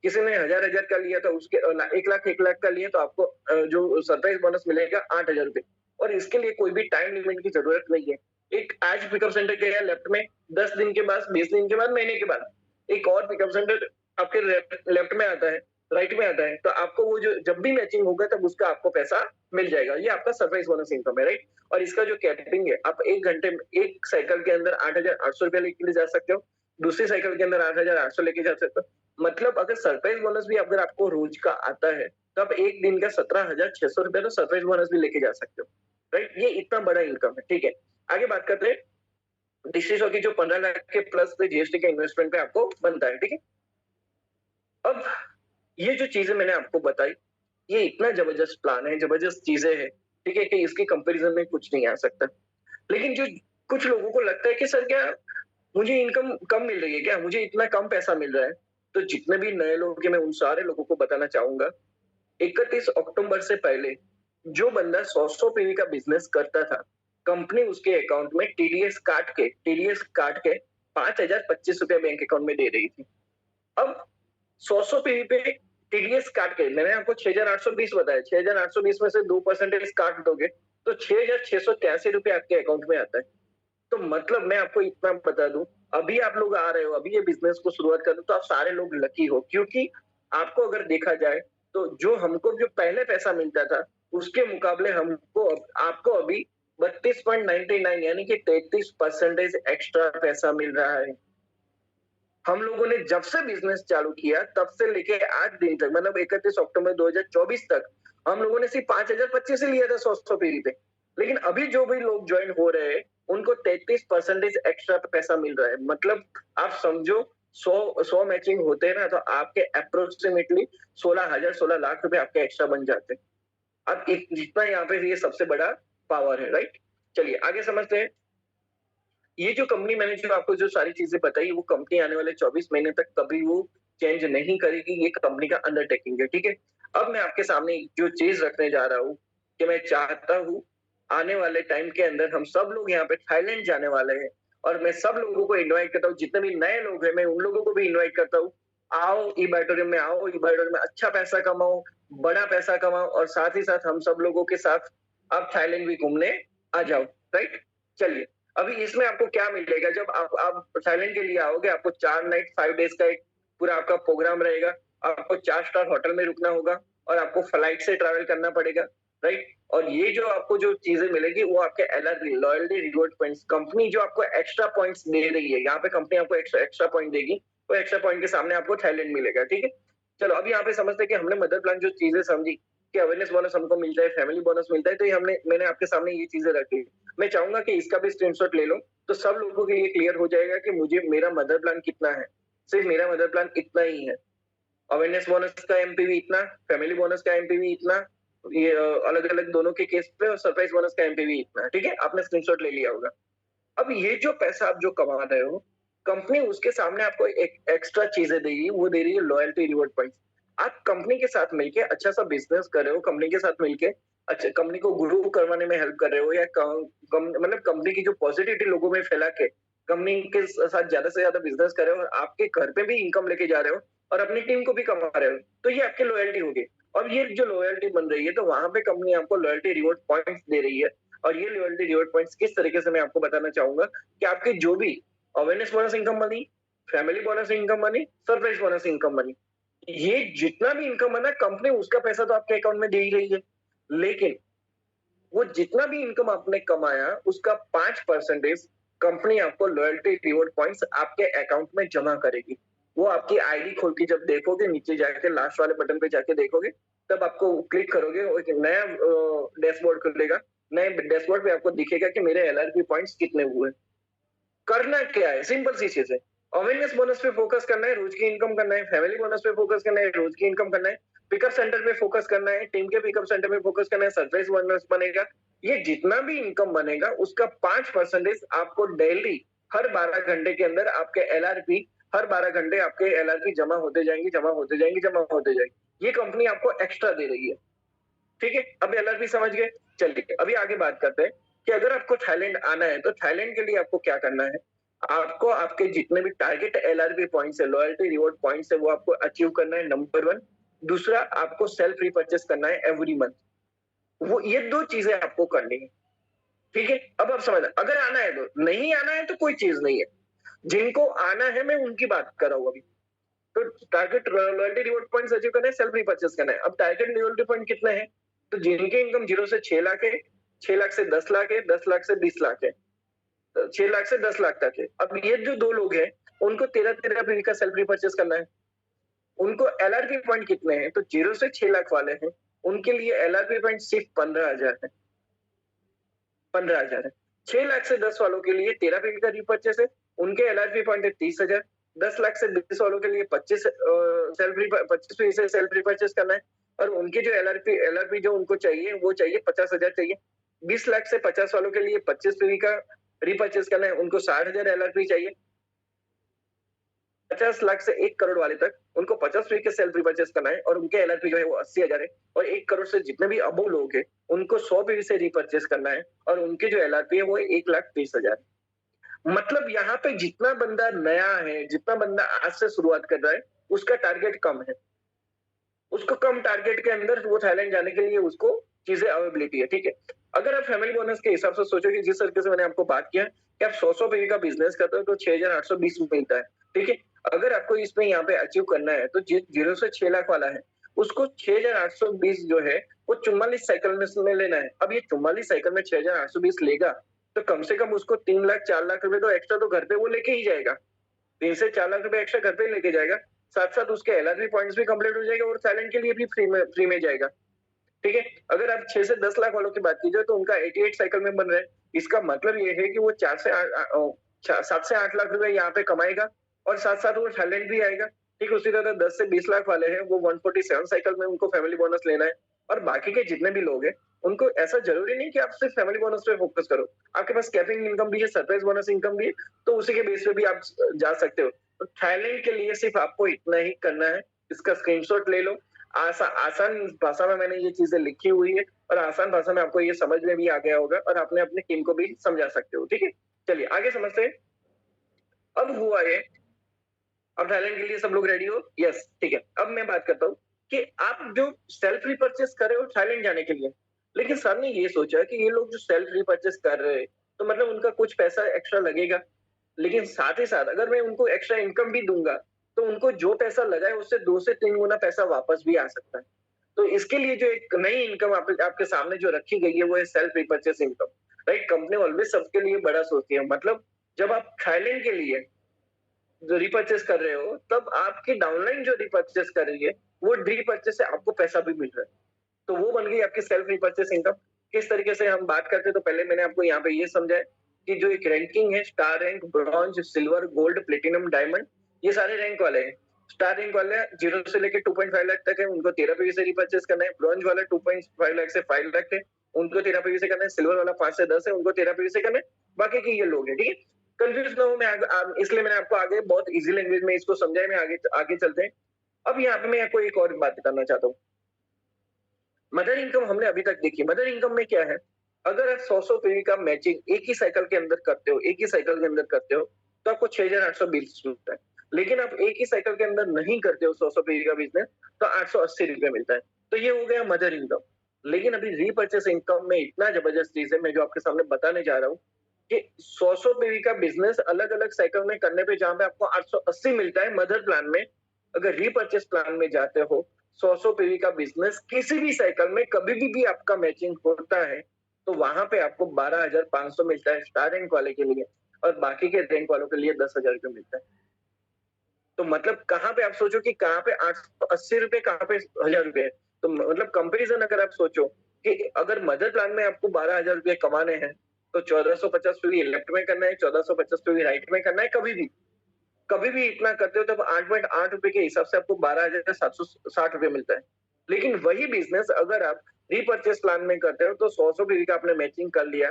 Speaker 1: किसी ने 1,000 का लिया तो उसके 1 लाख का लिया तो आपको जो सरप्राइज बोनस मिलेगा 8,000 रुपए। और इसके लिए कोई भी टाइम लिमिट की जरूरत नहीं है। एक आज पिकअप सेंटर गया लेफ्ट में, 10 दिन के बाद, 20 दिन के बाद, महीने के बाद एक और पिकअप सेंटर आपके लेफ्ट में आता है, राइट में आता है, तो आपको वो जो जब भी मैचिंग होगा तब उसका आपको पैसा मिल जाएगा। ये आपका सरप्राइज बोनस इनकम है, राइट? और इसका जो कैपिंग है, आप 1 घंटे में एक साइकिल के अंदर 8,800 रुपया लेके जा सकते हो, दूसरी साइकिल के अंदर 8,800 लेके जा सकते हो। मतलब अगर सरप्राइज बोनस भी अगर आपको रोज का आता है तो आप एक दिन का 17,600 रुपया तो सरप्राइज बोनस भी लेके जा सकते हो, राइट? ये इतना बड़ा इनकम है, ठीक है? आगे बात करते हैं डिस्ट्रिक्ट की जो 15 लाख के प्लस पे जीएसटी के इन्वेस्टमेंट पे आपको बनता है, ठीक है? अब ये जो चीजें मैंने आपको बताई, ये इतना जबरदस्त प्लान है, जबरदस्त चीजें हैं, ठीक है, कि इसके कंपैरिजन में कुछ नहीं आ सकता। लेकिन जो कुछ लोगों को लगता है कि सर क्या मुझे इनकम कम मिल रही है क्या? मुझे इतना कम पैसा मिल रहा है। तो जितने भी नए लोग हैं मैं उन सारे लोगों को बताना चाहूँगा, 31 अक्टूबर से पहले जो बंदा 100-100 पीवी का बिज़नेस करता था, कंपनी उसके अकाउंट में टीडीएस काट के ₹5,025 बैंक अकाउंट में दे रही थी। अब 100-100 पीवी पे टीडीएस काट के मैंने आपको 6,820 बताया, 6,820 में से 2% काट दोगे तो ₹6,683 आपके अकाउंट में आता है। तो मतलब मैं आपको इतना बता दूं, अभी आप लोग आ रहे हो, अभी ये बिजनेस को शुरुआत कर दो तो आप सारे लोग लकी हो, क्योंकि आपको अगर देखा जाए तो जो हमको जो पहले पैसा मिलता था उसके मुकाबले हमको आपको अभी 32.99 यानी कि 33% एक्स्ट्रा पैसा मिल रहा है। हम लोगों ने जब से बिजनेस चालू किया तब से लेके आज दिन तक, मतलब 31 अक्टूबर 2024 तक हम लोगों ने सिर्फ 5,025 ही लिया था 100 पीवी पे। लेकिन अभी जो भी लोग ज्वाइन हो रहे हैं उनको 33% एक्स्ट्रा पैसा मिल रहा है। मतलब आप समझो 100 मैचिंग होते हैं ना तो आपके अप्रोक्सीमेटली 16 लाख रुपए आपके एक्स्ट्रा बन जाते हैं। अब जितना यहाँ पे ये सबसे बड़ा पावर है, राइट? चलिए आगे समझते हैं। ये जो कंपनी मैंने जो आपको जो सारी चीजें बताई, वो कंपनी आने वाले 24 महीने तक कभी वो चेंज नहीं करेगी। ये कंपनी का अंडरटेकिंग है, ठीक है? अब मैं आपके सामने जो चीज रखने जा रहा हूँ कि मैं चाहता हूँ आने वाले टाइम के अंदर हम सब लोग यहाँ पे थाईलैंड जाने वाले हैं और मैं सब लोगों को इनवाइट करता हूँ, जितने भी नए लोग हैं मैं उन लोगों को भी इनवाइट करता हूँ। आओ ई बैटोरियम में, आओ ई बैटोरियम में, अच्छा पैसा कमाओ, बड़ा पैसा कमाओ और साथ ही साथ हम सब लोगों के साथ आप थाईलैंड भी घूमने आ जाओ, राइट? चलिए, अभी इसमें आपको क्या मिलेगा जब आप थाईलैंड के लिए आओगे, आपको 4 नाइट 5 डेज का एक पूरा आपका प्रोग्राम रहेगा। आपको 4 स्टार होटल में रुकना होगा और आपको फ्लाइट से ट्रैवल करना पड़ेगा, राइट? और ये जो आपको जो चीजें मिलेगी वो आपके LRP loyalty reward points, company जो आपको एक्स्ट्रा पॉइंट्स दे रही है, यहाँ पे कंपनी आपको एक्स्ट्रा पॉइंट देगी, वो एक्स्ट्रा पॉइंट के सामने आपको थाईलैंड मिलेगा, ठीक है? चलो अब यहाँ पे समझते हैं कि हमने मदर प्लान जो चीजें समझी कि अवेयरनेस बोनस हमको मिलता है, फैमिली बोनस मिलता है, तो ये मैंने आपके सामने ये चीजें रखी। मैं चाहूंगा कि इसका भी स्क्रीनशॉट ले लो तो सब लोगों के लिए क्लियर हो जाएगा कि मुझे मेरा मदर प्लान कितना है। सिर्फ मेरा मदर प्लान इतना ही है। अवेयरनेस बोनस का एमपीवी इतना, फैमिली बोनस का एमपीवी इतना, ये अलग-अलग दोनों के केस पे और सरप्राइज बोनस का एमपीवी इतना, ठीक है? आपने स्क्रीनशॉट ले लिया होगा। अब ये जो पैसा आप जो कमा रहे हो, कंपनी उसके सामने आपको एक एक्स्ट्रा चीज़ें देगी, वो दे रही है लॉयल्टी रिवॉर्ड पॉइंट्स। आप कंपनी के साथ मिलके अच्छा-सा बिज़नेस कर रहे हो, कंपनी के साथ मिलके अच्छा कंपनी को ग्रो करवाने में हेल्प कर रहे हो या मतलब कंपनी की जो पॉजिटिविटी लोगों में फैला के कंपनी के साथ ज़्यादा से ज़्यादा बिज़नेस कर रहे हो और आपके घर पे भी इनकम लेके जा रहे हो और अपनी टीम को भी कमा रहे हो, तो ये आपकी लॉयल्टी होगी। और ये जो लॉयल्टी बन रही है, तो वहाँ पे कंपनी आपको लॉयल्टी रिवॉर्ड पॉइंट्स दे रही है। और ये लॉयल्टी रिवॉर्ड पॉइंट्स किस तरीके से मैं आपको बताना चाहूँगा कि आपके जो भी अवेयरनेस बोनस इनकम बनी, फैमिली बोनस इनकम बनी, सरप्राइज बोनस इनकम बनी, ये जितना भी इनकम बना कंपनी उसका पैसा तो आपके अकाउंट में दे ही रही है। लेकिन वो जितना भी इनकम आपने कमाया उसका 5% कंपनी आपको लॉयल्टी रिवॉर्ड पॉइंट्स आपके अकाउंट में जमा करेगी। वो आपकी आईडी खोल के जब देखोगे नीचे जाके लास्ट वाले बटन पे जाके देखोगे, तब आपको क्लिक करोगे और एक नया डैशबोर्ड खुलेगा। नए डैशबोर्ड पे आपको दिखेगा कि मेरे एलआरपी पॉइंट्स कितने हुए। करना क्या है? सिंपल सी चीज़ है। अवेयरनेस बोनस पे फोकस करना है, रोज की इनकम करना है, फैमिली बोनस पे फोकस करना है, रोज की इनकम करना है, पिकअप सेंटर पे फोकस करना है, टीम के पिकअप सेंटर पे फोकस करना है, सरप्राइज बोनस बनेगा। ये जितना भी इनकम बनेगा उसका 5% आपको डेली हर 12 घंटे के अंदर आपके एलआरपी हर 12 घंटे आपके एलआरपी जमा होते जाएँगे, जमा होते जाएँगे, जमा होते जाएँगे। ये कंपनी आपको एक्स्ट्रा दे रही है। ठीक है? अब एलआरपी समझ गए? चलिए, अभी आगे बात करते हैं कि अगर आपको थाईलैंड आना है, तो थाईलैंड के लिए आपको क्या करना है? आपको आपके जितने भी टारगेट एलआरपी पॉइंट्स है, लॉयल्टी रिवॉर्ड पॉइंट्स है, वो आपको अचीव करना है नंबर 1। दूसरा, आपको सेल्फ रीपरचेज करना है एवरी मंथ। वो ये 2 चीज़ें आपको करनी है। ठीक है? अब आप समझना, अगर आना है तो, नहीं आना है तो कोई चीज़ नहीं है। जिनको आना है मैं उनकी बात कर रहा हूँ अभी। तो target loyalty reward points achieve करना है, सेल्फ रीपरचेज करना है। अब टारगेट लॉयल्टी पॉइंट कितने हैं? तो जिनके इनकम 0 से 6 लाख है, 6 लाख से 10 लाख है, 10 लाख से 20 लाख है, 6 लाख से 10 लाख तक है। अब ये जो 2 लोग हैं, उनको 13-13 पीवी का सेल्फ रीपरचेज करना है। उनको एलआरपी पॉइंट कितने हैं? तो 0 से 6 लाख वाले हैं, उनके लिए एलआरपी पॉइंट सिर्फ 15,000 है। 15,000 है। 6 लाख से 10 वालों के लिए 13 पीवी का रीपरचेज है, उनके एलआरपी पॉइंट है 30,000। 10 लाख से 20 वालों के लिए 25 पीवी से सेल्फ रीपरचेज करना है और उनके जो एलआरपी एलआरपी जो उनको चाहिए, वो चाहिए 50,000 चाहिए। 20 लाख से 50 वालों के लिए 25 पीवी का रीपरचेज करना है, उनको 60,000 एलआरपी चाहिए। 50 लाख से 1 करोड़ वाले तक उनको 50 फी के सेल्फ रिपरचेज करना है और उनके एलआरपी जो है वो 80,000 है और 1 करोड़ से जितने भी अबव लोग हैं, उनको 100 पीवी से रिपरचेज करना है और उनके जो एलआरपी है वो 1,30,000 है। मतलब यहाँ पे जितना बंदा नया है, जितना बंदा आज से शुरुआत कर रहा है, उसका टारगेट कम है। उसको कम टारगेट के अंदर वो थाईलैंड जाने के लिए उसको चीजें अवेलेबिलिटी है, ठीक है। अगर आप फैमिली बोनस के हिसाब से सोचो कि जिस तरीके से मैंने आपको बात किया कि आप 100 पीवी का बिजनेस करते हो तो 6,820 मिलता है, ठीक है। अगर आपको इसमें यहाँ पे अचीव करना है तो 0 से 6 लाख वाला है, उसको 6,820 जो है वो 44 साइकिल में लेना है। अब ये 44 साइकिल में 6,820 लेगा तो कम से कम उसको 3 लाख 4 लाख रुपए तो एक्स्ट्रा तो घर पे वो लेके ही जाएगा। 3 से 4 लाख रुपए एक्स्ट्रा घर पे लेके जाएगा। साथ-साथ उसके एलआरपी पॉइंट्स भी कंप्लीट हो जाएगा और थाईलैंड के लिए भी फ्री में जाएगा। ठीक है? अगर आप 6 से 10 लाख वालों की बात की जाए तो उनका 88 साइकिल में बन रहा है। इसका मतलब ये है कि वो 7 से 8 लाख रुपए यहाँ पे कमाएगा और साथ-साथ वो थाईलैंड भी आएगा। ठीक उसी तरह 10 से 20 लाख वाले हैं, वो 147 साइकिल में उनको फैमिली बोनस लेना है और बाकी के जितने भी लोग हैं, उनको ऐसा ज़रूरी नहीं कि आप सिर्फ फैमिली बोनस पे फोकस करो। आपके पास कैपिंग इनकम भी है, सरप्राइज बोनस इनकम भी है, तो उसी के बेस पे भी आप जा सकते हो। तो थाईलैंड के लिए सिर्फ आपको इतना ही करना है, इसका स्क्रीनशॉट ले लो। आसान भाषा में मैंने ये चीजें लिखी हुई है और आसान भाषा में आपको ये समझ में भी आ गया होगा और आपने अपनी टीम को भी समझा सकते हो, ठीक है। चलिए आगे समझते हैं। अब हुआ ये, अब थाईलैंड के लिए सब लोग रेडी हो? यस, ठीक है। अब मैं बात करता हूँ कि आप जो सेल्फ रिपर्चेस कर रहे हो थाईलैंड जाने के लिए, लेकिन सर ने ये सोचा कि ये लोग जो सेल्फ रिपर्चेस कर रहे हैं तो मतलब उनका कुछ पैसा एक्स्ट्रा लगेगा, लेकिन साथ ही साथ अगर मैं उनको एक्स्ट्रा इनकम भी दूंगा तो उनको जो पैसा लगा है उससे 2 से 3 गुना पैसा वापस भी आ सकता है। तो इसके लिए जो एक नई इनकम आपके सामने जो रखी गई है वो है self repurchase income. Right, company always सबके लिए बड़ा सोचती है। मतलब जब आप थाईलैंड के लिए जो रिपर्चेस कर रहे हो तब आपकी डाउनलाइन जो रिपर्चेस कर रही है वो रिपर्चेस से आपको पैसा भी मिल रहा है। तो वो बन गई आपकी सेल्फ रिपर्चेस इनकम। किस तरीके से हम बात करते हैं तो पहले मैंने आपको यहाँ पे ये समझा है कि जो एक रैंकिंग है, star rank, bronze, silver, gold, platinum, diamond, ये सारे रैंक वाले हैं। स्टार रैंक वाले 0 से लेके 2.5 लाख तक है, उनको 13 पीवी से रीपर्चेस करना है। ब्रॉन्ज वाला 2.5 लाख से 5 लाख है, उनको 13 पीवी से करना है। सिल्वर वाला 5 से 10 है, उनको 13 पीवी से करना है। बाकी के ये लोग हैं, ठीक है? कंफ्यूज ना हो, मैं इसलिए मैंने आपको आगे बहुत इजी लैंग्वेज में इसको समझाया। मैं आगे आगे चलते हैं। अब यहाँ पे मैं आपको एक और बात करना चाहता हूँ। मदर इनकम हमने अभी तक देखी। मदर इनकम में क्या है, अगर आप 100 पीवी का मैचिंग एक ही साइकिल के अंदर करते हो, एक ही साइकिल के अंदर करते हो, तो आपको 6,820 मिलता है। लेकिन आप एक ही साइकिल के अंदर नहीं करते हो 100 पीवी का बिजनेस, तो 880 रुपए मिलता है। तो ये हो गया मदर इनकम। लेकिन अभी रीपर्चेस इनकम में इतना जबरदस्त चीज है, मैं जो आपके सामने बताने जा रहा हूँ कि 100 पीवी का बिजनेस अलग अलग साइकिल में करने पे जहां पे आपको 880 मिलता है मदर प्लान में, अगर रीपर्चेस प्लान में जाते हो 100 पीवी का बिजनेस किसी भी साइकिल में कभी भी आपका मैचिंग होता है, तो वहां पे आपको 12,500 मिलता है स्टार रैंक वाले के लिए, और बाकी के रैंक वालों के लिए 10,000 रुपए मिलता है। तो मतलब कहाँ पे आप सोचो कि कहाँ पे 880 रुपए, कहाँ पे 1,000 रुपए है। तो मतलब कंपैरिजन अगर आप सोचो कि अगर मदर प्लान में आपको 12,000 रुपए कमाने हैं, तो 1450 पीवी लेफ्ट में करना है, 1450 पीवी राइट में करना है। कभी भी इतना करते हो तब 8.8 रुपए के हिसाब से आपको 12,760 रुपए मिलता है। लेकिन वही बिजनेस अगर आप रीपर्चेस प्लान में करते हो, तो 100 पीवी का आपने मैचिंग कर लिया,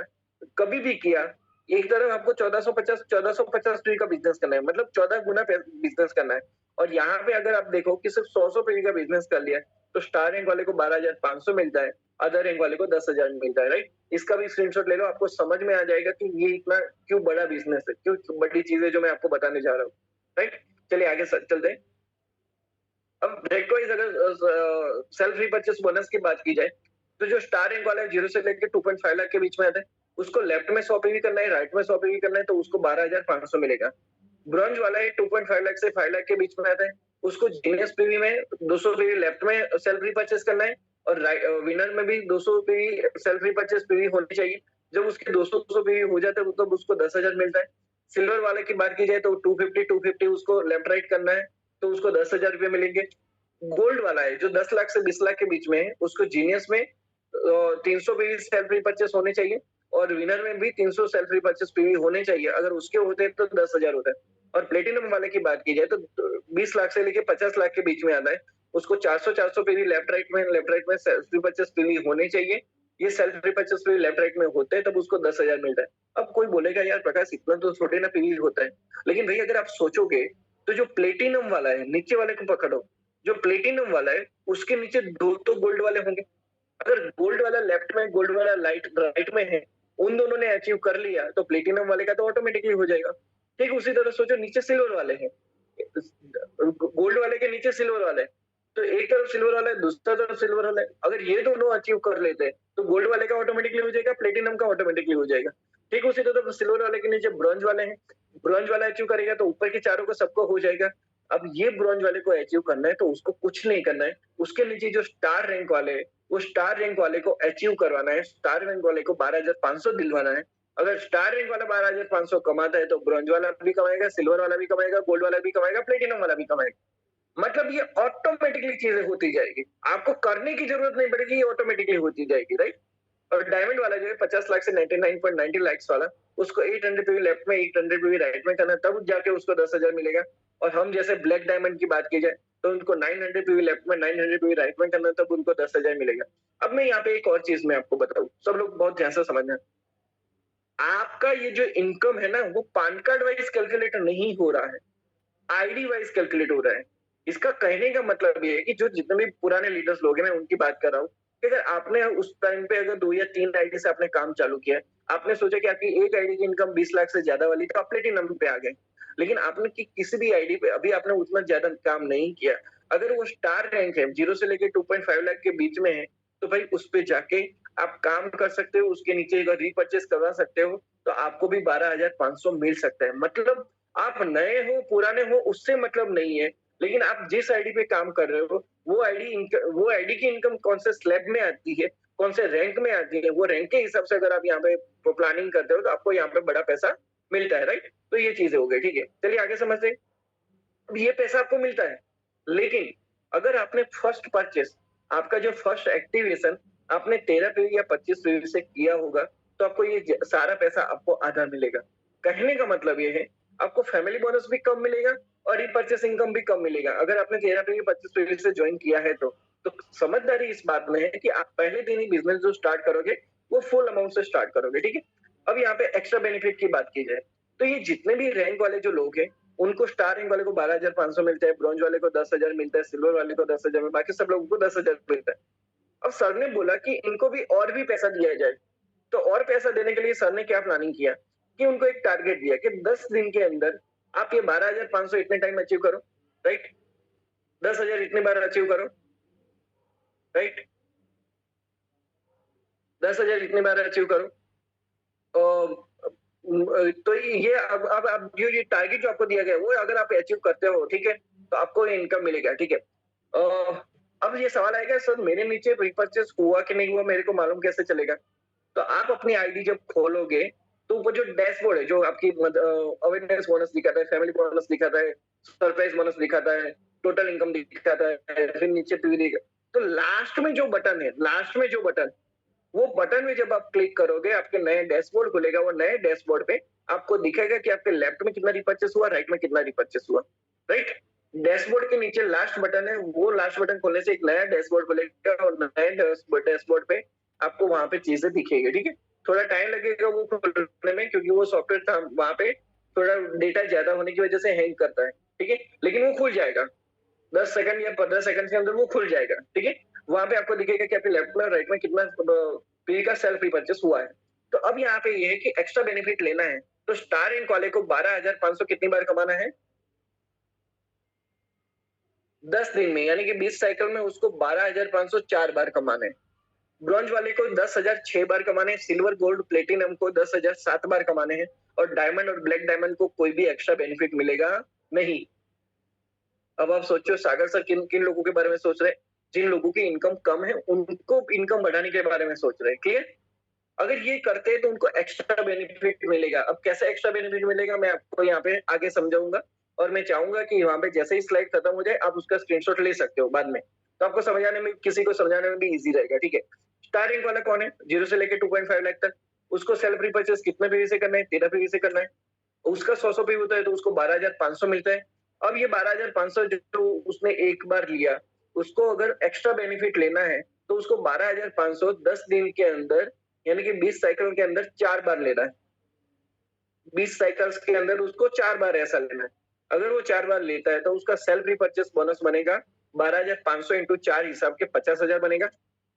Speaker 1: कभी भी किया, एक तरफ आपको 1450 पीवी का बिजनेस करना है, मतलब 14 गुना बिजनेस करना है। और यहाँ पे अगर आप देखो कि सिर्फ 100 पीवी का बिजनेस कर लिया, तो स्टार रैंक वाले को 12,500 मिलता है, अदर रैंक वाले को 10,000 मिलता है, राइट? इसका भी स्क्रीनशॉट ले लो, आपको समझ में आ जाएगा कि ये इतना क्यों बड़ा बिजनेस है, क्यों बड़ी चीज है जो मैं आपको बताने जा रहा हूँ, राइट? चलिए आगे चलते हैं। अब रेट वाइज अगर सेल्फ रीपर्चेस बोनस की बात की जाए, तो जो स्टार रैंक वाला है 0 से लेकर 2.5 लाख के बीच में आता है, उसको लेफ्ट में 100 पीवी करना है, राइट में 100 पीवी करना है, तो उसको 12,500 मिलेगा। ब्रॉन्ज वाला है 2.5 लाख से 5 लाख के बीच में आता है, उसको जीनियस पीवी में 200 पीवी लेफ्ट में सेल्फ रीपर्चेस करना है, और विनर में भी 200 पीवी सेल्फ रीपर्चेस पीवी होनी चाहिए। जब उसके 200 पीवी हो जाते हैं, तब उसको 10,000 मिलता है। सिल्वर वाले की बात की जाए तो 250 उसको लेफ्ट राइट करना है, तो उसको 10,000 रुपए मिलेंगे। गोल्ड वाला है जो 10 लाख से 20 लाख के बीच में है, उसको जीनियस में 300 पीवी सेल्फ रीपर्चेस होने चाहिए, और विनर में भी 300 सेल्फ रीपर्चेस पीवी होने चाहिए। अगर उसके होते तो 10,000 होता है। और प्लेटिनम वाले की बात की जाए तो 20 लाख से लेके 50 लाख के बीच में आता है, उसको 400 पीवी लेफ्ट राइट में सेल्फ रिपर्चेस पीवी होने चाहिए। ये self repurchase PV left right में होते हैं, तब उसको 10,000 मिलता है। अब कोई बोलेगा यार प्रकाश इतना तो छोटे ना पीवी होता है, लेकिन भाई अगर आप सोचोगे तो जो प्लेटिनम वाला है, नीचे वाले को पकड़ो, जो प्लेटिनम वाला है उसके नीचे दो तो गोल्ड वाले होंगे। अगर गोल्ड वाला लेफ्ट में, गोल्ड वाला लाइट राइट में है, उन दोनों ने अचीव कर लिया, तो प्लेटिनम वाले का तो ऑटोमेटिकली हो जाएगा। ठीक उसी तरह सोचो नीचे सिल्वर वाले हैं, गोल्ड वाले के नीचे सिल्वर वाले हैं, तो एक तरफ सिल्वर वाला है, दूसरा तरफ सिल्वर वाला है। अगर ये दोनों अचीव कर लेते हैं, तो गोल्ड वाले का ऑटोमेटिकली हो जाएगा, प्लेटिनम का ऑटोमेटिकली हो जाएगा। ठीक उसी तरह सिल्वर वाले के नीचे ब्रॉन्ज वाले हैं, ब्रॉन्ज वाला अचीव करेगा तो ऊपर के चारों को सबको हो जाएगा। अब ये ब्रॉन्ज वाले को अचीव करना है, तो उसको कुछ नहीं करना है, उसके नीचे जो स्टार रैंक वाले है, वो स्टार रैंक वाले को अचीव करवाना है, स्टार रैंक वाले को 12,500 दिलवाना है। अगर स्टार रैंक वाला 12,500 कमाता है, तो ब्रॉन्ज वाला भी कमाएगा, सिल्वर वाला भी कमाएगा, गोल्ड वाला भी कमाएगा, प्लेटिनम वाला भी कमाएगा। मतलब ये ऑटोमेटिकली चीजें होती जाएगी, आपको करने की जरूरत नहीं पड़ेगी, ये ऑटोमेटिकली होती जाएगी, राइट? और डायमंड वाला जो है 50 लाख से 99.90 लाख वाला, उसको 800 पीवी लेफ्ट में, 800 पीवी राइट में करना, तब जाके उसको 10,000 मिलेगा। और हम जैसे ब्लैक डायमंड की बात की जाए, तो उनको 900 पीवी लेफ्ट में, 900 पीवी राइट में करना, तब उनको 10,000 मिलेगा। अब मैं यहाँ पे एक और चीज मैं आपको बताऊं, सब लोग बहुत ध्यान से समझना। आपका ये जो इनकम है ना, वो पान कार्ड वाइज कैलकुलेट नहीं हो रहा है, आईडी वाइज कैलकुलेट हो रहा है। इसका कहने का मतलब ये है कि जो जितने भी पुराने लीडर्स लोग हैं, मैं उनकी बात कर रहा हूँ, कि अगर आपने उस टाइम पे अगर 2 या 3 आईडी से आपने काम चालू किया है, आपने सोचा कि आपकी एक आईडी की इनकम 20 लाख से ज्यादा वाली, तो आप प्लेटिनम पे आ गए। लेकिन आपने किसी भी आईडी पे अभी आपने उतना ज्यादा काम नहीं किया, अगर वो स्टार रैंक है 0 से लेके 2.5 लाख के बीच में है, तो भाई उस पे जाके आप काम कर सकते हो, उसके नीचे अगर रीपर्चेस करवा सकते हो, तो आपको भी 12,500 मिल सकता है। मतलब आप नए हो पुराने हो उससे मतलब नहीं है, लेकिन आप जिस आईडी पे काम कर रहे हो, वो आईडी की इनकम कौन से स्लैब में आती है, कौन से रैंक में आती है, वो रैंक के हिसाब से अगर आप यहाँ पे प्लानिंग करते हो, तो आपको यहाँ पे बड़ा पैसा मिलता है, राइट? तो ये चीजें हो गई, ठीक है? चलिए आगे समझते हैं। अब ये पैसा आपको मिलता है, लेकिन अगर आपने फर्स्ट परचेस, आपका जो फर्स्ट एक्टिवेशन आपने 13 पीवी या 25 पीवी से किया होगा, तो आपको ये सारा पैसा आपको आधा मिलेगा। कहने का मतलब ये है, आपको फैमिली बोनस भी कम मिलेगा, और रीपरचेस इनकम भी कम मिलेगा। अगर आपने 13 पीवी 25 पीवी से ज्वाइन किया है तो समझदारी इस बात में है कि आप पहले दिन ही बिजनेस जो स्टार्ट करोगे वो फुल अमाउंट से स्टार्ट करोगे, ठीक है। अब यहाँ पे एक्स्ट्रा बेनिफिट की बात की जाए तो ये जितने भी रैंक वाले जो लोग हैं उनको स्टार रैंक वाले को 12,500 मिलता है, ब्रॉन्ज वाले को 10,000 मिलता है, सिल्वर वाले को 10,000 मिलता है, बाकी सब लोगों को 10,000 मिलता है। अब सर ने बोला कि इनको भी और भी पैसा दिया जाए, तो और पैसा देने के लिए सर ने क्या प्लानिंग किया कि उनको एक टारगेट दिया कि 10 दिन के अंदर आप ये 12,500 इतने टाइम अचीव करो, राइट। 10,000 इतनी बार अचीव करो, राइट। 10,000 इतनी बार अचीव करो। तो ये अब जो ये टारगेट जो आपको दिया गया है वो अगर आप अचीव करते हो, ठीक है, तो आपको इनकम मिलेगा, ठीक है। अब ये सवाल आएगा सर मेरे नीचे रिपर्चेस हुआ कि नहीं हुआ मेरे को मालूम कैसे चलेगा? तो आप अपनी आईडी जब खोलोगे तो वो जो डैशबोर्ड है जो आपकी अवेयरनेस बोनस दिखाता है, फैमिली बोनस दिखाता है, सरप्राइज बोनस दिखाता है, टोटल इनकम दिखाता है, फिर नीचे पीवी दिखा, तो लास्ट में जो बटन है, लास्ट में जो बटन, वो बटन में जब आप क्लिक करोगे आपके नए डैशबोर्ड खुलेगा। वो नए डैशबोर्ड पे आपको दिखेगा कि आपके लेफ्ट में कितना रिपर्चेस हुआ, राइट में कितना रिपर्चेस हुआ, राइट। डैशबोर्ड के नीचे लास्ट बटन है, वो लास्ट बटन खोलने से एक नया डैशबोर्ड खुलेगा और नए डैशबोर्ड पे आपको वहां पे चीजें दिखेगी, ठीक है। थोड़ा टाइम लगेगा वो खोलने में क्योंकि वो सॉफ्टवेयर था वहां पे थोड़ा डेटा ज्यादा होने की वजह से हैंग करता है, ठीक है, लेकिन वो खुल जाएगा 10 सेकंड या 15 सेकंड के अंदर वो खुल जाएगा, ठीक है। वहां पे आपको दिखेगा कि आपके लेफ्ट में और राइट में कितना पे का सेल्फ रिपर्चेस हुआ है। तो अब यहाँ पे ये है कि एक्स्ट्रा बेनिफिट लेना है तो स्टार रैंक वाले को 12,500 कितनी बार कमाना है? 10 दिन में, यानी कि 20 साइकिल में उसको 12,500 4 बार कमाने हैं। ब्रॉन्ज वाले को 10,000 6 बार कमाने हैं, सिल्वर गोल्ड प्लेटिनम को 10,000 7 बार कमाने हैं और डायमंड और ब्लैक डायमंड को कोई भी एक्स्ट्रा बेनिफिट मिलेगा नहीं। अब आप सोचो सागर सर किन किन लोगों के बारे में सोच रहे हैं? जिन लोगों की इनकम कम है उनको इनकम बढ़ाने के बारे में सोच रहे हैं, क्लियर। अगर ये करते हैं तो उनको एक्स्ट्रा बेनिफिट मिलेगा। अब कैसे एक्स्ट्रा बेनिफिट मिलेगा मैं आपको यहाँ पे आगे समझाऊंगा और मैं चाहूंगा कि वहां पे जैसे ही स्लाइड खत्म हो जाए आप उसका स्क्रीनशॉट ले सकते हो बाद में, तो आपको समझाने में किसी को समझाने में भी इजी रहेगा, ठीक है। स्टार रैंक वाला कौन है? 0 से लेकर 2.5 लाख तक। उसको सेल्फ रिपर्चेस कितने पीवी से करना है? 13 पीवी से करना है। उसका 100 पीवी होता है तो उसको 12,500 मिलता है। अब ये 12,500 जो उसने एक बार लिया उसको अगर एक्स्ट्रा बेनिफिट लेना है तो उसको 12,500 10 दिन के अंदर यानी कि 20 साइकिल के अंदर 4 बार लेना है। 20 साइकिल्स के अंदर उसको 4 बार ऐसा लेना है। अगर वो 4 बार लेता है तो उसका सेल्फ रिपर्चेस बोनस बनेगा 12,500 इंटू 4 हिसाब के 50,000 बनेगा।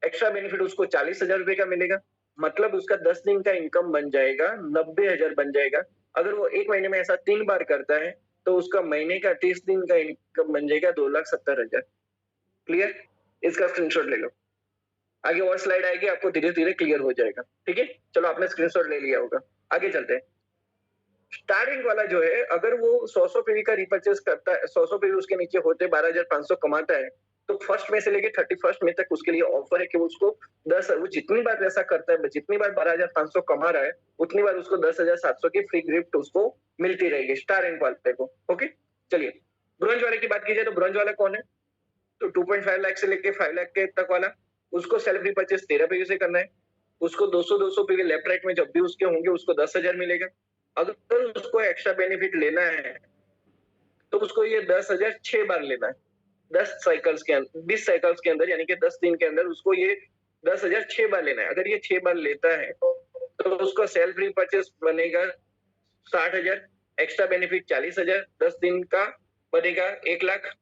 Speaker 1: एक्स्ट्रा बेनिफिट उसको 40,000 रुपए का मिलेगा। मतलब उसका 10 दिन का इनकम बन जाएगा 90,000 बन जाएगा। अगर वो 1 महीने में ऐसा 3 बार करता है तो उसका महीने का 30 दिन का इनकम बन जाएगा 2,70,000। क्लियर? इसका स्क्रीनशॉट ले लो। आगे और स्लाइड आएगी आपको धीरे-धीरे क्लियर हो जाएगा, ठीक है। चलो आपने स्क्रीनशॉट ले लिया होगा। आगे चलते हैं। स्टार वाला जो है अगर वो 100 पीवी का रिपर्चेस करता है, 100 पीवी उसके नीचे होते 12,500 कमाता है तो फर्स्ट में से लेके 31st में तक उसके लिए ऑफर है कि उसको 10 वो जितनी बार ऐसा करता है, जितनी बार 12,500 कमा रहा है उतनी बार उसको 10,700 की फ्री गिफ्ट उसको मिलती रहेगी स्टार रैंक वाले को। ओके, चलिए ब्रॉन्ज वाले की बात की जाए तो ब्रॉन्ज वाला कौन है? तो 2.5 लाख से लेके 5 लाख के तक वाला उसको सेल्फ रिपर्चेस 13 पीवी से करना है। उसको 200 पीवी लेफ्ट राइट में जब भी उसके होंगे उसको 10,000 मिलेगा। अगर उसको एक्स्ट्रा बेनिफिट लेना है तो उसको ये 10,000 6 बार लेना है। 10 साइकिल्स के अंदर 20 साइकिल्स के अंदर यानी कि 10 दिन के अंदर उसको ये 10,000 6 बार लेना है। अगर ये 6 बार लेता है तो उसको सेल्फ रिपर्चेस बनेगा 60,000, एक्स्ट्रा बेनिफिट 40,000, 10 दिन का बनेगा 1 लाख।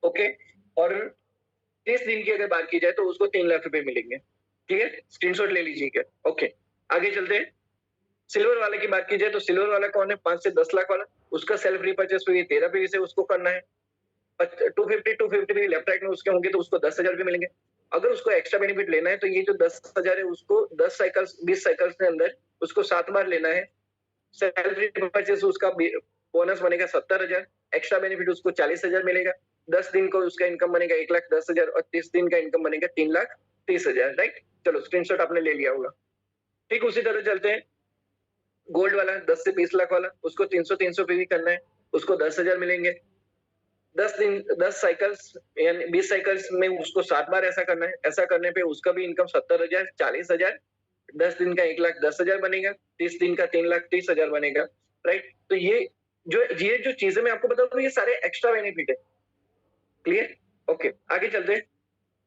Speaker 1: ओके, और 30 दिन की अगर बात की जाए तो उसको 3 लाख रुपए मिलेंगे। क्लियर? स्क्रीनशॉट ले लीजिएगा। ओके, आगे चलते हैं। सिल्वर वाले की बात की जाए तो सिल्वर वाला कौन है? 5 से 10 लाख वाला। उसका सेल्फ रिपर्चेस तो ये 13 पीवी से उसको करना है। 250 पीवी लेफ्ट राइट में उसके होंगे तो उसको 10,000 रुपए मिलेंगे। अगर उसको एक्स्ट्रा बेनिफिट लेना है तो ये जो 10,000 है उसको 10 साइकिल्स 20 साइकिल्स के अंदर उसको 7 बार लेना है। सेल्फ रिपर्चेस उसका बोनस बनेगा 70,000, एक्स्ट्रा बेनिफिट उसको 40,000 मिलेगा। 10 दिन को उसका इनकम बनेगा 1,10,000 और 30 दिन का इनकम बनेगा 3,30,000, राइट। चलो स्क्रीनशॉट आपने ले लिया होगा। ठीक उसी तरह चलते हैं। गोल्ड वाला 10 से 20 लाख वाला उसको 300 पीवी करना है, उसको 10,000 मिलेंगे। 10 साइकिल्स यानी 20 साइकिल्स में उसको 7 बार ऐसा करना है। ऐसा करने पे उसका भी इनकम 70,000, 40,000, 10 दिन का 1,10,000 बनेगा, 30 दिन का 3,30,000 बनेगा, राइट। तो ये जो ये जो चीजें मैं आपको बता रहा हूँ ये सारे एक्स्ट्रा बेनिफिट है। क्लियर? ओके, आगे चलते हैं।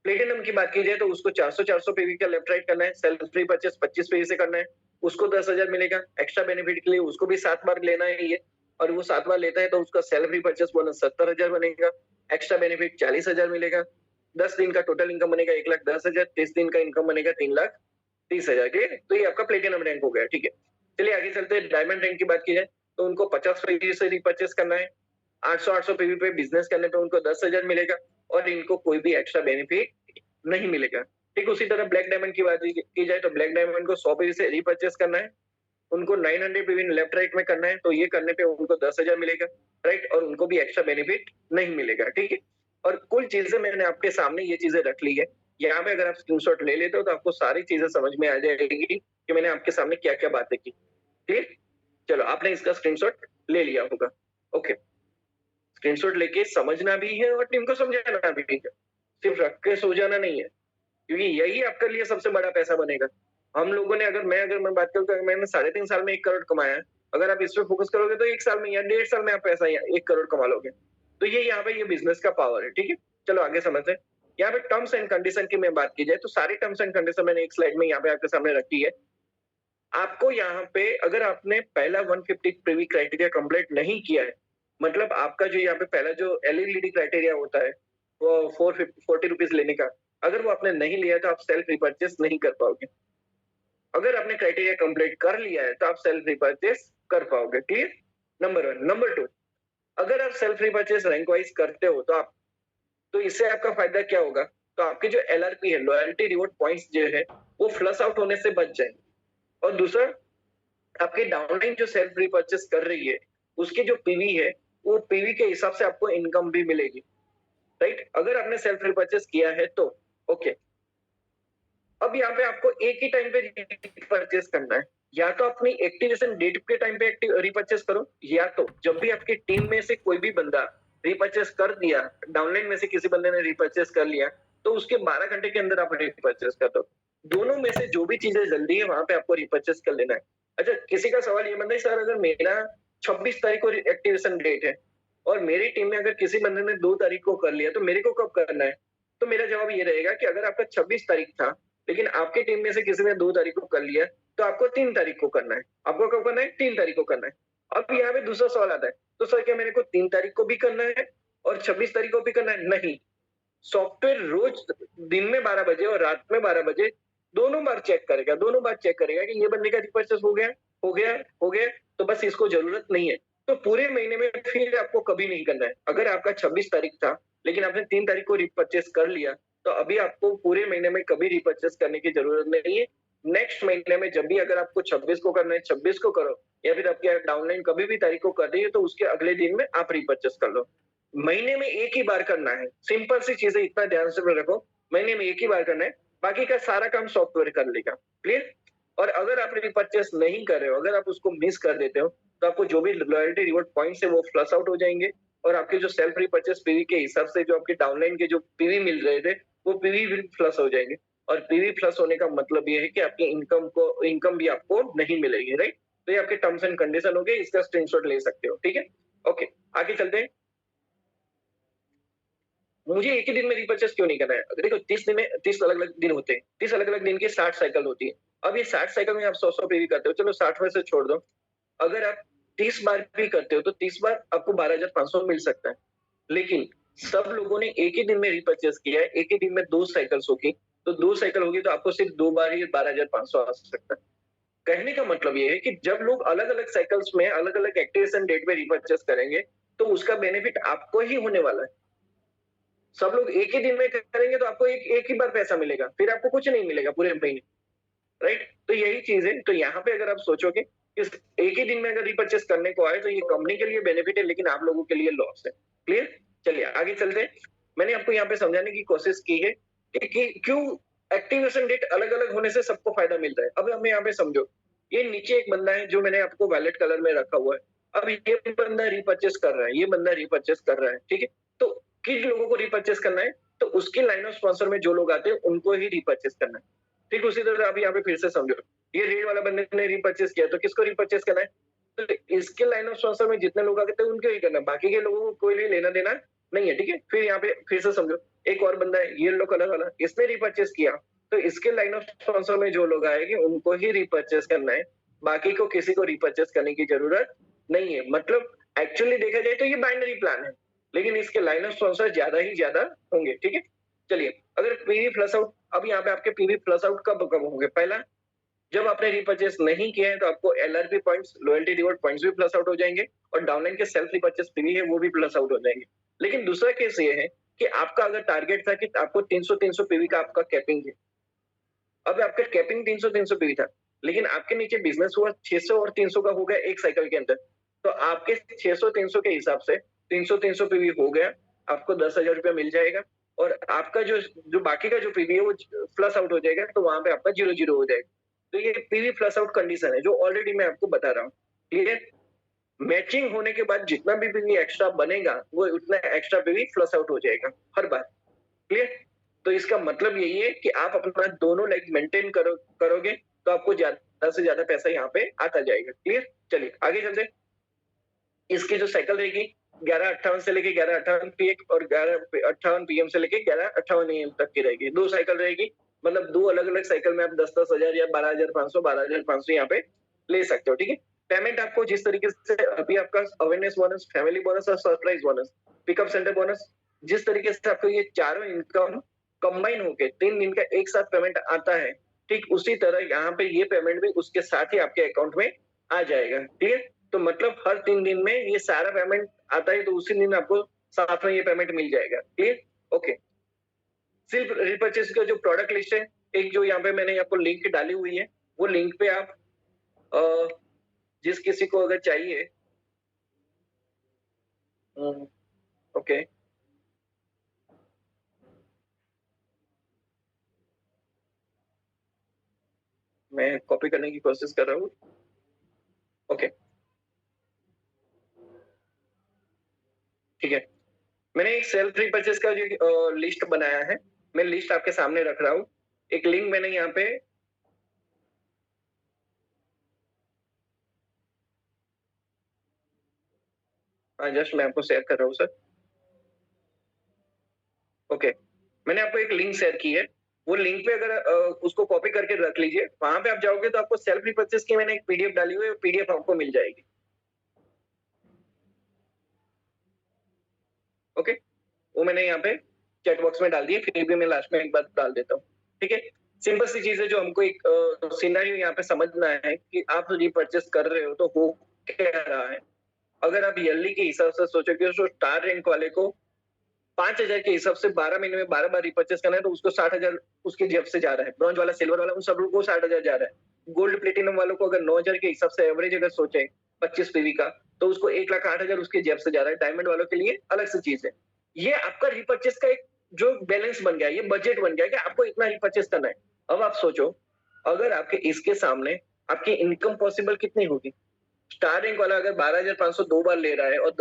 Speaker 1: प्लेटिनम की बात की जाए तो उसको 400 पीवी का लेफ्ट राइट करना है, सेल्फ फ्री परचेस 25 पीवी से करना है, उसको 10,000 मिलेगा। एक्स्ट्रा बेनिफिट के लिए उसको भी 7 बार लेना है ये, और वो 7 बार लेता है तो उसका सेल्फ फ्री परचेस बोनस 70,000 बनेगा। एक्स्ट्रा बेनिफिट 40,000 मिलेगा। 10 दिन का टोटल इनकम बनेगा 1,10,000, 30 दिन का इनकम बनेगा 3,30,000। क्लियर? तो ये आपका प्लेटिनम रैंक हो गया, ठीक है। चलिए आगे चलते हैं। डायमंड रैंक की बात की जाए तो उनको 50 पीवी से रिपर्चेस करना है। 800 पीवी पे बिजनेस करने पे उनको 10,000 मिलेगा, और इनको कोई भी एक्स्ट्रा बेनिफिट नहीं मिलेगा। ठीक उसी तरह ब्लैक डायमंड की बात की जाए तो ब्लैक डायमंड को 100 पीवी से रिपर्चेस करना है, उनको 900 पीवी लेफ्ट राइट में करना है, तो ये करने पे उनको 10,000 मिलेगा, राइट, और उनको भी एक्स्ट्रा बेनिफिट नहीं मिलेगा, ठीक है। और कुल चीजें मैंने आपके सामने ये चीजें रख ली है। यहाँ पे अगर आप स्क्रीनशॉट ले लेते हो तो आपको सारी चीजें समझ में आ जाएगी कि मैंने आपके सामने क्या क्या बातें की। ठीक, चलो आपने इसका स्क्रीनशॉट ले लिया होगा। ओके, स्क्रीनशॉट लेके समझना भी है और टीम को समझाना भी है, सिर्फ रख के सो जाना नहीं है, क्योंकि यही आपके लिए सबसे बड़ा पैसा बनेगा। हम लोगों ने अगर मैं बात करूँ तो मैंने 3.5 साल में 1 करोड़ कमाया है। अगर आप इस पे फोकस करोगे तो 1 साल में या 1.5 साल में आप पैसा 1 करोड़ कमा लोगे। तो ये यहाँ पे ये बिजनेस का पावर है, ठीक है। चलो आगे समझते हैं। यहाँ पे टर्म्स एंड कंडीशन की मैं बात की जाए तो सारी टर्म्स एंड कंडीशन मैंने एक स्लाइड में यहाँ पे आपके सामने रखी है। आपको यहाँ पे अगर आपने पहला 150 प्रीवी क्राइटेरिया कंप्लीट नहीं किया है, मतलब आपका जो यहाँ पे पहला जो एलिजिबिलिटी क्राइटेरिया होता है वो 440 रुपीज लेने का, अगर वो आपने नहीं लिया तो आप सेल्फ रिपर्चेस नहीं कर पाओगे। अगर आपने क्राइटेरिया कंप्लीट कर लिया है तो आप सेल्फ रिपर्चेस कर पाओगे। क्लियर? नंबर 1। नंबर 2, अगर आप सेल्फ रिपर्चेस रैंक वाइज करते हो तो आप, तो इससे आपका फायदा क्या होगा, तो आपके जो एलआरपी है, लॉयल्टी रिवॉर्ड पॉइंट्स जो है वो फ्लश आउट होने से बच जाएंगे। और दूसरा, आपकी डाउनलाइन जो सेल्फ रिपर्चेस कर रही है उसकी जो पीवी है वो पीवी के हिसाब से आपको इनकम भी मिलेगी, राइट, अगर आपने सेल्फ रिपर्चेस किया है तो। ओके, अब यहाँ पे आपको एक ही टाइम पे रिपर्चेस करना है, या तो अपनी एक्टिवेशन डेट के टाइम पे रिपर्चेस करो, या तो जब भी आपकी टीम में से कोई भी बंदा रिपर्चेस कर दिया, डाउनलाइन में से किसी बंदे ने रिपर्चेस कर लिया, तो उसके 12 घंटे के अंदर आप रिपर्चेस कर दो। दोनों में से जो भी चीजें जल्दी है वहां पे आपको रिपर्चेस कर लेना है। अच्छा, किसी का सवाल ये बनता है, सर अगर मेरा 26 तारीख को एक्टिवेशन डेट है और मेरी टीम में अगर किसी बंदे ने 2 तारीख को कर लिया तो मेरे को कब करना है? तो मेरा जवाब ये रहेगा कि अगर आपका 26 तारीख था लेकिन आपकी टीम में से किसी ने 2 तारीख को कर लिया तो आपको 3 तारीख को करना है। आपको कब करना है? 3 तारीख को करना है। अब यहाँ पे दूसरा सवाल आता है, तो सर क्या मेरे को 3 तारीख को भी करना है और 26 तारीख को भी करना है? नहीं, सॉफ्टवेयर रोज दिन में 12 बजे और रात में 12 बजे दोनों बार चेक करेगा, दोनों बार चेक करेगा कि ये बंदे का रिपर्चेस हो गया, हो गया, हो गया, तो बस इसको जरूरत नहीं है। तो पूरे महीने में फिर आपको कभी नहीं करना है। अगर आपका 26 तारीख था लेकिन आपने 3 तारीख को रिपर्चेस कर लिया तो अभी आपको पूरे महीने में कभी रिपर्चेस करने की जरूरत नहीं है। नेक्स्ट महीने में जब भी अगर आपको 26 को करना है 26 को करो, या फिर आपकी डाउनलाइन कभी भी तारीख को कर रही है तो उसके अगले दिन में आप रिपर्चेस कर लो। महीने में एक ही बार करना है, सिंपल सी चीजें, इतना ध्यान से रखो, महीने में एक ही बार करना है, बाकी का सारा काम सॉफ्टवेयर कर लेगा। क्लियर? और अगर आप रिपर्चेस नहीं कर रहे हो, अगर आप उसको मिस कर देते हो तो आपको जो भी लॉयल्टी रिवॉर्ड पॉइंट्स है वो फ्लश आउट हो जाएंगे, और आपके जो सेल्फ रिपर्चेस पीवी के हिसाब से जो आपके डाउनलाइन के जो पीवी मिल रहे थे वो पीवी भी फ्लश हो जाएंगे। और पीवी प्लस होने का मतलब ये है कि आपकी इनकम भी आपको नहीं मिलेगी, राइट। तो ये आपके टर्म्स एंड कंडीशन हो गए, इसका स्क्रीनशॉट ले सकते हो, ठीक है। ओके, आगे चलते हैं। मुझे एक ही दिन में रिपर्चेस क्यों नहीं करना है? देखो 30 दिन में 30 अलग-अलग दिन होते हैं। 30 अलग-अलग दिन की 60 साइकिल होती है। अब ये 60 साइकिल में आप 100-100 पे भी करते हो। चलो 60 में से छोड़ दो। अगर आप 30 बार भी करते हो तो 30 बार आपको 12,500 मिल सकता है। लेकिन सब लोगों ने एक ही दिन में रिपर्चेस किया है, एक ही दिन में 2 साइकिल्स होगी, तो 2 साइकिल होगी तो आपको सिर्फ 2 बार ही 12,500 आ सकता है। कहने का मतलब ये है कि जब लोग अलग-अलग साइकिल्स में अलग-अलग एक्टिवेशन डेट पे रिपर्चेस करेंगे, तो उसका बेनिफिट आपको ही होने वाला है। सब लोग एक ही दिन में करेंगे तो आपको एक एक ही बार पैसा मिलेगा, फिर आपको कुछ नहीं मिलेगा पूरे महीने, राइट। तो यही चीज है। तो यहाँ पे अगर आप सोचोगे इस एक ही दिन में अगर रिपर्चेस करने को आए तो ये कंपनी के लिए बेनिफिट है लेकिन आप लोगों के लिए लॉस है। क्लियर? चलिए आगे चलते हैं। मैंने आपको यहाँ पे समझाने की कोशिश की है कि क्यों एक्टिवेशन डेट अलग अलग होने से सबको फायदा मिल रहा है। अब हमें यहाँ पे समझो, ये नीचे एक बंदा है जो मैंने आपको वैलेट कलर में रखा हुआ है। अब ये बंदा रिपर्चेस कर रहा है, ये बंदा रिपर्चेस कर रहा है, ठीक है। तो किन लोगों को रिपर्चेस करना है? तो उसकी लाइन ऑफ स्पॉन्सर में जो लोग आते हैं उनको ही रिपर्चेस करना है। ठीक उसी तरह अभी यहाँ पे फिर से समझो, ये रेड वाला बंदे ने रिपर्चेस किया तो किसको रिपर्चेस करना है? तो इसके लाइन ऑफ स्पॉन्सर में जितने लोग आते हैं उनको ही करना है, बाकी के लोगों को कोई भी लेना देना नहीं है, ठीक है? फिर यहाँ पे फिर से समझो, एक और बंदा है येलो कलर वाला, इसने रिपर्चेस किया, तो इसके लाइन ऑफ स्पॉन्सर में जो लोग आएंगे उनको ही रिपर्चेस करना है, बाकी को किसी को रिपर्चेस करने की जरूरत नहीं है। मतलब एक्चुअली देखा जाए तो ये बाइनरी प्लान है, लेकिन इसके लाइन ऑफ स्पॉन्सर ज्यादा ही ज्यादा होंगे, ठीक है? चलिए, अगर पीवी फ्लश आउट, अब यहाँ पे आपके पीवी फ्लश आउट कब कब होंगे? पहला, जब आपने रिपर्चेस नहीं किया है तो आपको LRP points, loyalty reward points भी प्लस आउट हो जाएंगे, और डाउनलाइन के सेल्फ रिपर्चेस पीवी है वो भी प्लस आउट हो जाएंगे। लेकिन दूसरा केस ये है कि आपका अगर टारगेट था कि आपको 300 पीवी का आपका कैपिंग है, अब आपका कैपिंग 300 पीवी था, लेकिन आपके नीचे बिजनेस हुआ 600 और 300 का हो गया एक साइकिल के अंदर, तो आपके 600-300 के हिसाब से 300 पीवी हो गया, आपको 10,000 रुपया मिल जाएगा, और आपका जो जो बाकी का जो पीवी है वो प्लस आउट हो जाएगा, तो वहां पे आपका 0-0 हो जाएगा। तो ये पीवी प्लस आउट कंडीशन है जो ऑलरेडी मैं आपको बता रहा हूँ, क्लियर? मैचिंग होने के बाद जितना भी पीवी एक्स्ट्रा बनेगा वो उतना एक्स्ट्रा पीवी प्लस आउट हो जाएगा हर बार, क्लियर? तो इसका मतलब यही है कि आप अपना दोनों लेग मेंटेन करोगे तो आपको ज्यादा से ज्यादा पैसा यहाँ पे आता जाएगा, क्लियर? चलिए आगे चलते। इसकी जो साइकिल रहेगी 11:58 से लेके 11:58 पीएम और 11:58 पीएम से लेके 11:58 एएम तक की रहेगी, दो साइकिल रहेगी। मतलब दो अलग अलग साइकिल में आप 10-10 हजार या 12,500 यहाँ पे ले सकते हो, ठीक है? पेमेंट आपको जिस तरीके से अभी आपका अवेयरनेस बोनस, फैमिली बोनस और surprise bonus, pickup centre bonus, जिस तरीके से आपको ये चारों इनकम कंबाइन होके 3 दिन का एक साथ पेमेंट आता है, ठीक उसी तरह यहाँ पे ये पेमेंट भी उसके साथ ही आपके अकाउंट में आ जाएगा, क्लियर? तो मतलब हर 3 दिन में ये सारा पेमेंट आता है, तो उसी दिन आपको साथ में ये पेमेंट मिल जाएगा, क्लियर? ओके। सिर्फ रिपर्चेस का जो प्रोडक्ट लिस्ट है, एक जो यहाँ पे मैंने आपको लिंक डाली हुई है, वो लिंक पे आप जिस किसी को अगर चाहिए, ओके, मैं कॉपी करने की कोशिश कर रहा हूँ। ओके, ठीक है। मैंने एक सेल्फ रिपर्चेस का जो लिस्ट बनाया है, मैं लिस्ट आपके सामने रख रहा हूँ। एक लिंक मैंने यहाँ पे जस्ट मैं आपको शेयर कर रहा हूँ सर। ओके, मैंने आपको एक लिंक शेयर की है, वो लिंक पे अगर उसको कॉपी करके रख लीजिए, वहां पे आप जाओगे तो आपको सेल्फ रिपर्चेस की मैंने एक पीडीएफ डाली हुई है, पीडीएफ आपको मिल जाएगी। ओके, वो मैंने यहाँ पे चैट बॉक्स में डाल दी है, फिर भी मैं लास्ट में एक बात डाल देता हूँ, ठीक है? सिंपल सी चीज है जो हमको एक सिनेरियो यहाँ पे समझना है कि आप रिपर्चेस कर रहे हो तो हो क्या रहा है। अगर आप ईयरली के हिसाब से सोचोगे तो स्टार रैंक वाले को 5,000 के हिसाब से 12 महीने में 12 बार रिपर्चेस करना है, तो उसको 60,000 उसके जेब से जा रहा है। ब्रॉन्ज वाला, सिल्वर वाला, उन सब लोगों को 60,000 जा रहा है। गोल्ड प्लेटिनम वालों को अगर 9,000 के हिसाब से एवरेज अगर सोचे 25 पीवी का, तो उसको 1,08,000 उसके जेब से जा रहा है। डायमंड वालों के लिए अलग से चीज है। ये आपका रिपर्चेस का एक जो बैलेंस बन गया, ये बजट बन गया कि आपको इतना रिपर्चेस करना है। अब आप सोचो, अगर आपके इसके सामने आपकी इनकम पॉसिबल कितनी होगी? स्टार रैंक वाला अगर 12,500 2 बार ले रहा है और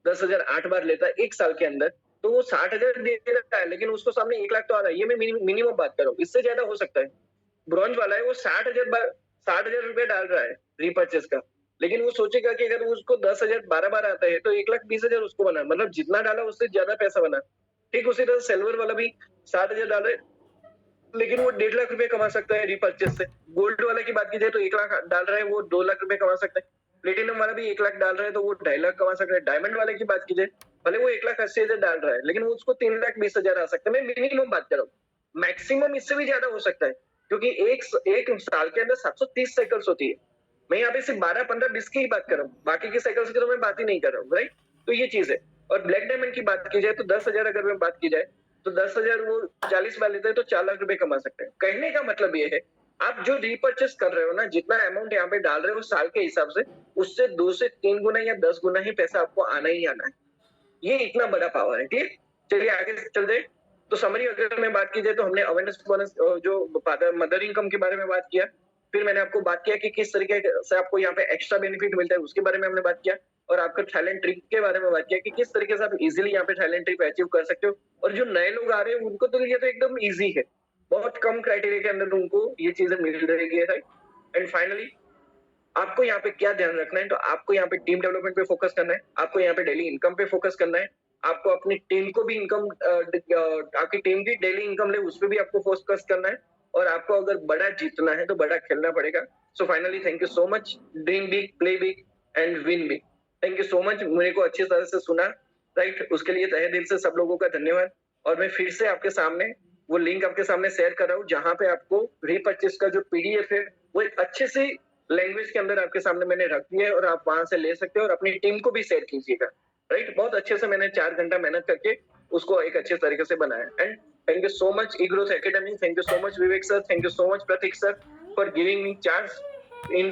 Speaker 1: 10,000 8 बार लेता है 1 साल के अंदर, तो वो 60,000 दे रहा है, लेकिन उसको सामने 1 लाख तो आ रहा है। ये मैं मिनिमम बात कर रहा हूँ, इससे ज्यादा हो सकता है। ब्रॉन्ज वाला है वो 60,000 रुपया डाल रहा है रिपर्चेस का, लेकिन वो सोचेगा कि अगर उसको 10,000 12 बार आता है तो 1,20,000 उसको बना, मतलब जितना डाला उससे ज्यादा पैसा बना। ठीक उसी तरह सिल्वर वाला भी 60,000 डाल रहा है, लेकिन वो 1.5 लाख रुपए कमा सकता है रिपर्चेस से। गोल्ड वाले की बात की जाए तो 1 लाख डाल रहा है, वो 2 लाख रुपए कमा सकता है। प्लेटिनम वाला भी 1 लाख डाल रहा है तो वो 2.5 लाख कमा सकता है। डायमंड वाले की बात की जाए, भले वो 1,80,000 डाल रहा है, लेकिन वो उसको 3,20,000 आ सकता है। मैं मिनिमम बात कर रहा हूँ, मैक्सिमम इससे भी ज्यादा हो सकता है, क्योंकि एक साल के अंदर 730 साइकिल्स होती है। मैं यहाँ पे सिर्फ 12, 15, 20 की ही बात कर रहा हूँ, बाकी के साइकिल्स की तो मैं बात ही नहीं कर रहा हूँ, राइट? तो ये चीज है। और ब्लैक डायमंड की बात की जाए तो 10,000 अगर मैं बात की जाए तो 10,000 वो 40 बार लेते हैं तो 4 लाख रुपए कमा सकते हैं। कहने का मतलब ये है, आप जो रिपर्चेस कर रहे हो ना, जितना अमाउंट यहाँ पे डाल रहे हो साल के हिसाब से, उससे 2 से 3 गुना या 10 गुना ही पैसा आपको आना ही आना है। ये इतना बड़ा पावर है, ठीक? चलिए आगे चलते हैं। तो समरी अगर मैं बात की जाए तो हमने अवेयरनेस बोनस जो मदर इनकम के बारे में बात किया, फिर मैंने आपको बात किया कि किस तरीके से आपको यहाँ पे एक्स्ट्रा बेनिफिट मिलता है, उसके बारे में हमने बात किया, और आपका थाईलैंड ट्रिप के बारे में बात किया कि किस तरीके से आप इजीली यहाँ पे थाईलैंड ट्रिप अचीव कर सकते हो। और जो नए लोग आ रहे हैं उनको तो ये तो एकदम ईजी है, बहुत कम क्राइटेरिया के अंदर उनको ये चीजें मिल रही है, राइट? एंड फाइनली आपको यहाँ पे क्या ध्यान रखना है, तो आपको यहाँ पे टीम डेवलपमेंट पे फोकस करना है, आपको यहाँ पे डेली इनकम पे फोकस करना है, आपको अपनी टीम को भी इनकम आपकी टीम की डेली इनकम ले उस पे भी आपको फोकस करना है, और आपको अगर बड़ा जीतना है तो बड़ा खेलना पड़ेगा। So finally thank you so much. Dream big, play big and win big. Thank you so much, मेरे को अच्छी तरह से सुना, राइट? उसके लिए तहे दिल से सब लोगों का धन्यवाद। और मैं फिर से आपके सामने वो लिंक आपके सामने शेयर कर रहा हूँ, जहाँ पे आपको रीपर्चेज का जो पीडीएफ है वो एक अच्छे से लैंग्वेज के अंदर आपके सामने मैंने रख दिया है, और आप वहां से ले सकते हो और अपनी टीम को भी शेयर कीजिएगा, राइट? बहुत अच्छे से मैंने 4 घंटा मेहनत करके उसको एक अच्छे तरीके से बनाया। And thank you so much E growth academy, thank you so much Vivek sir, thank you so much Prateek sir for giving me chance in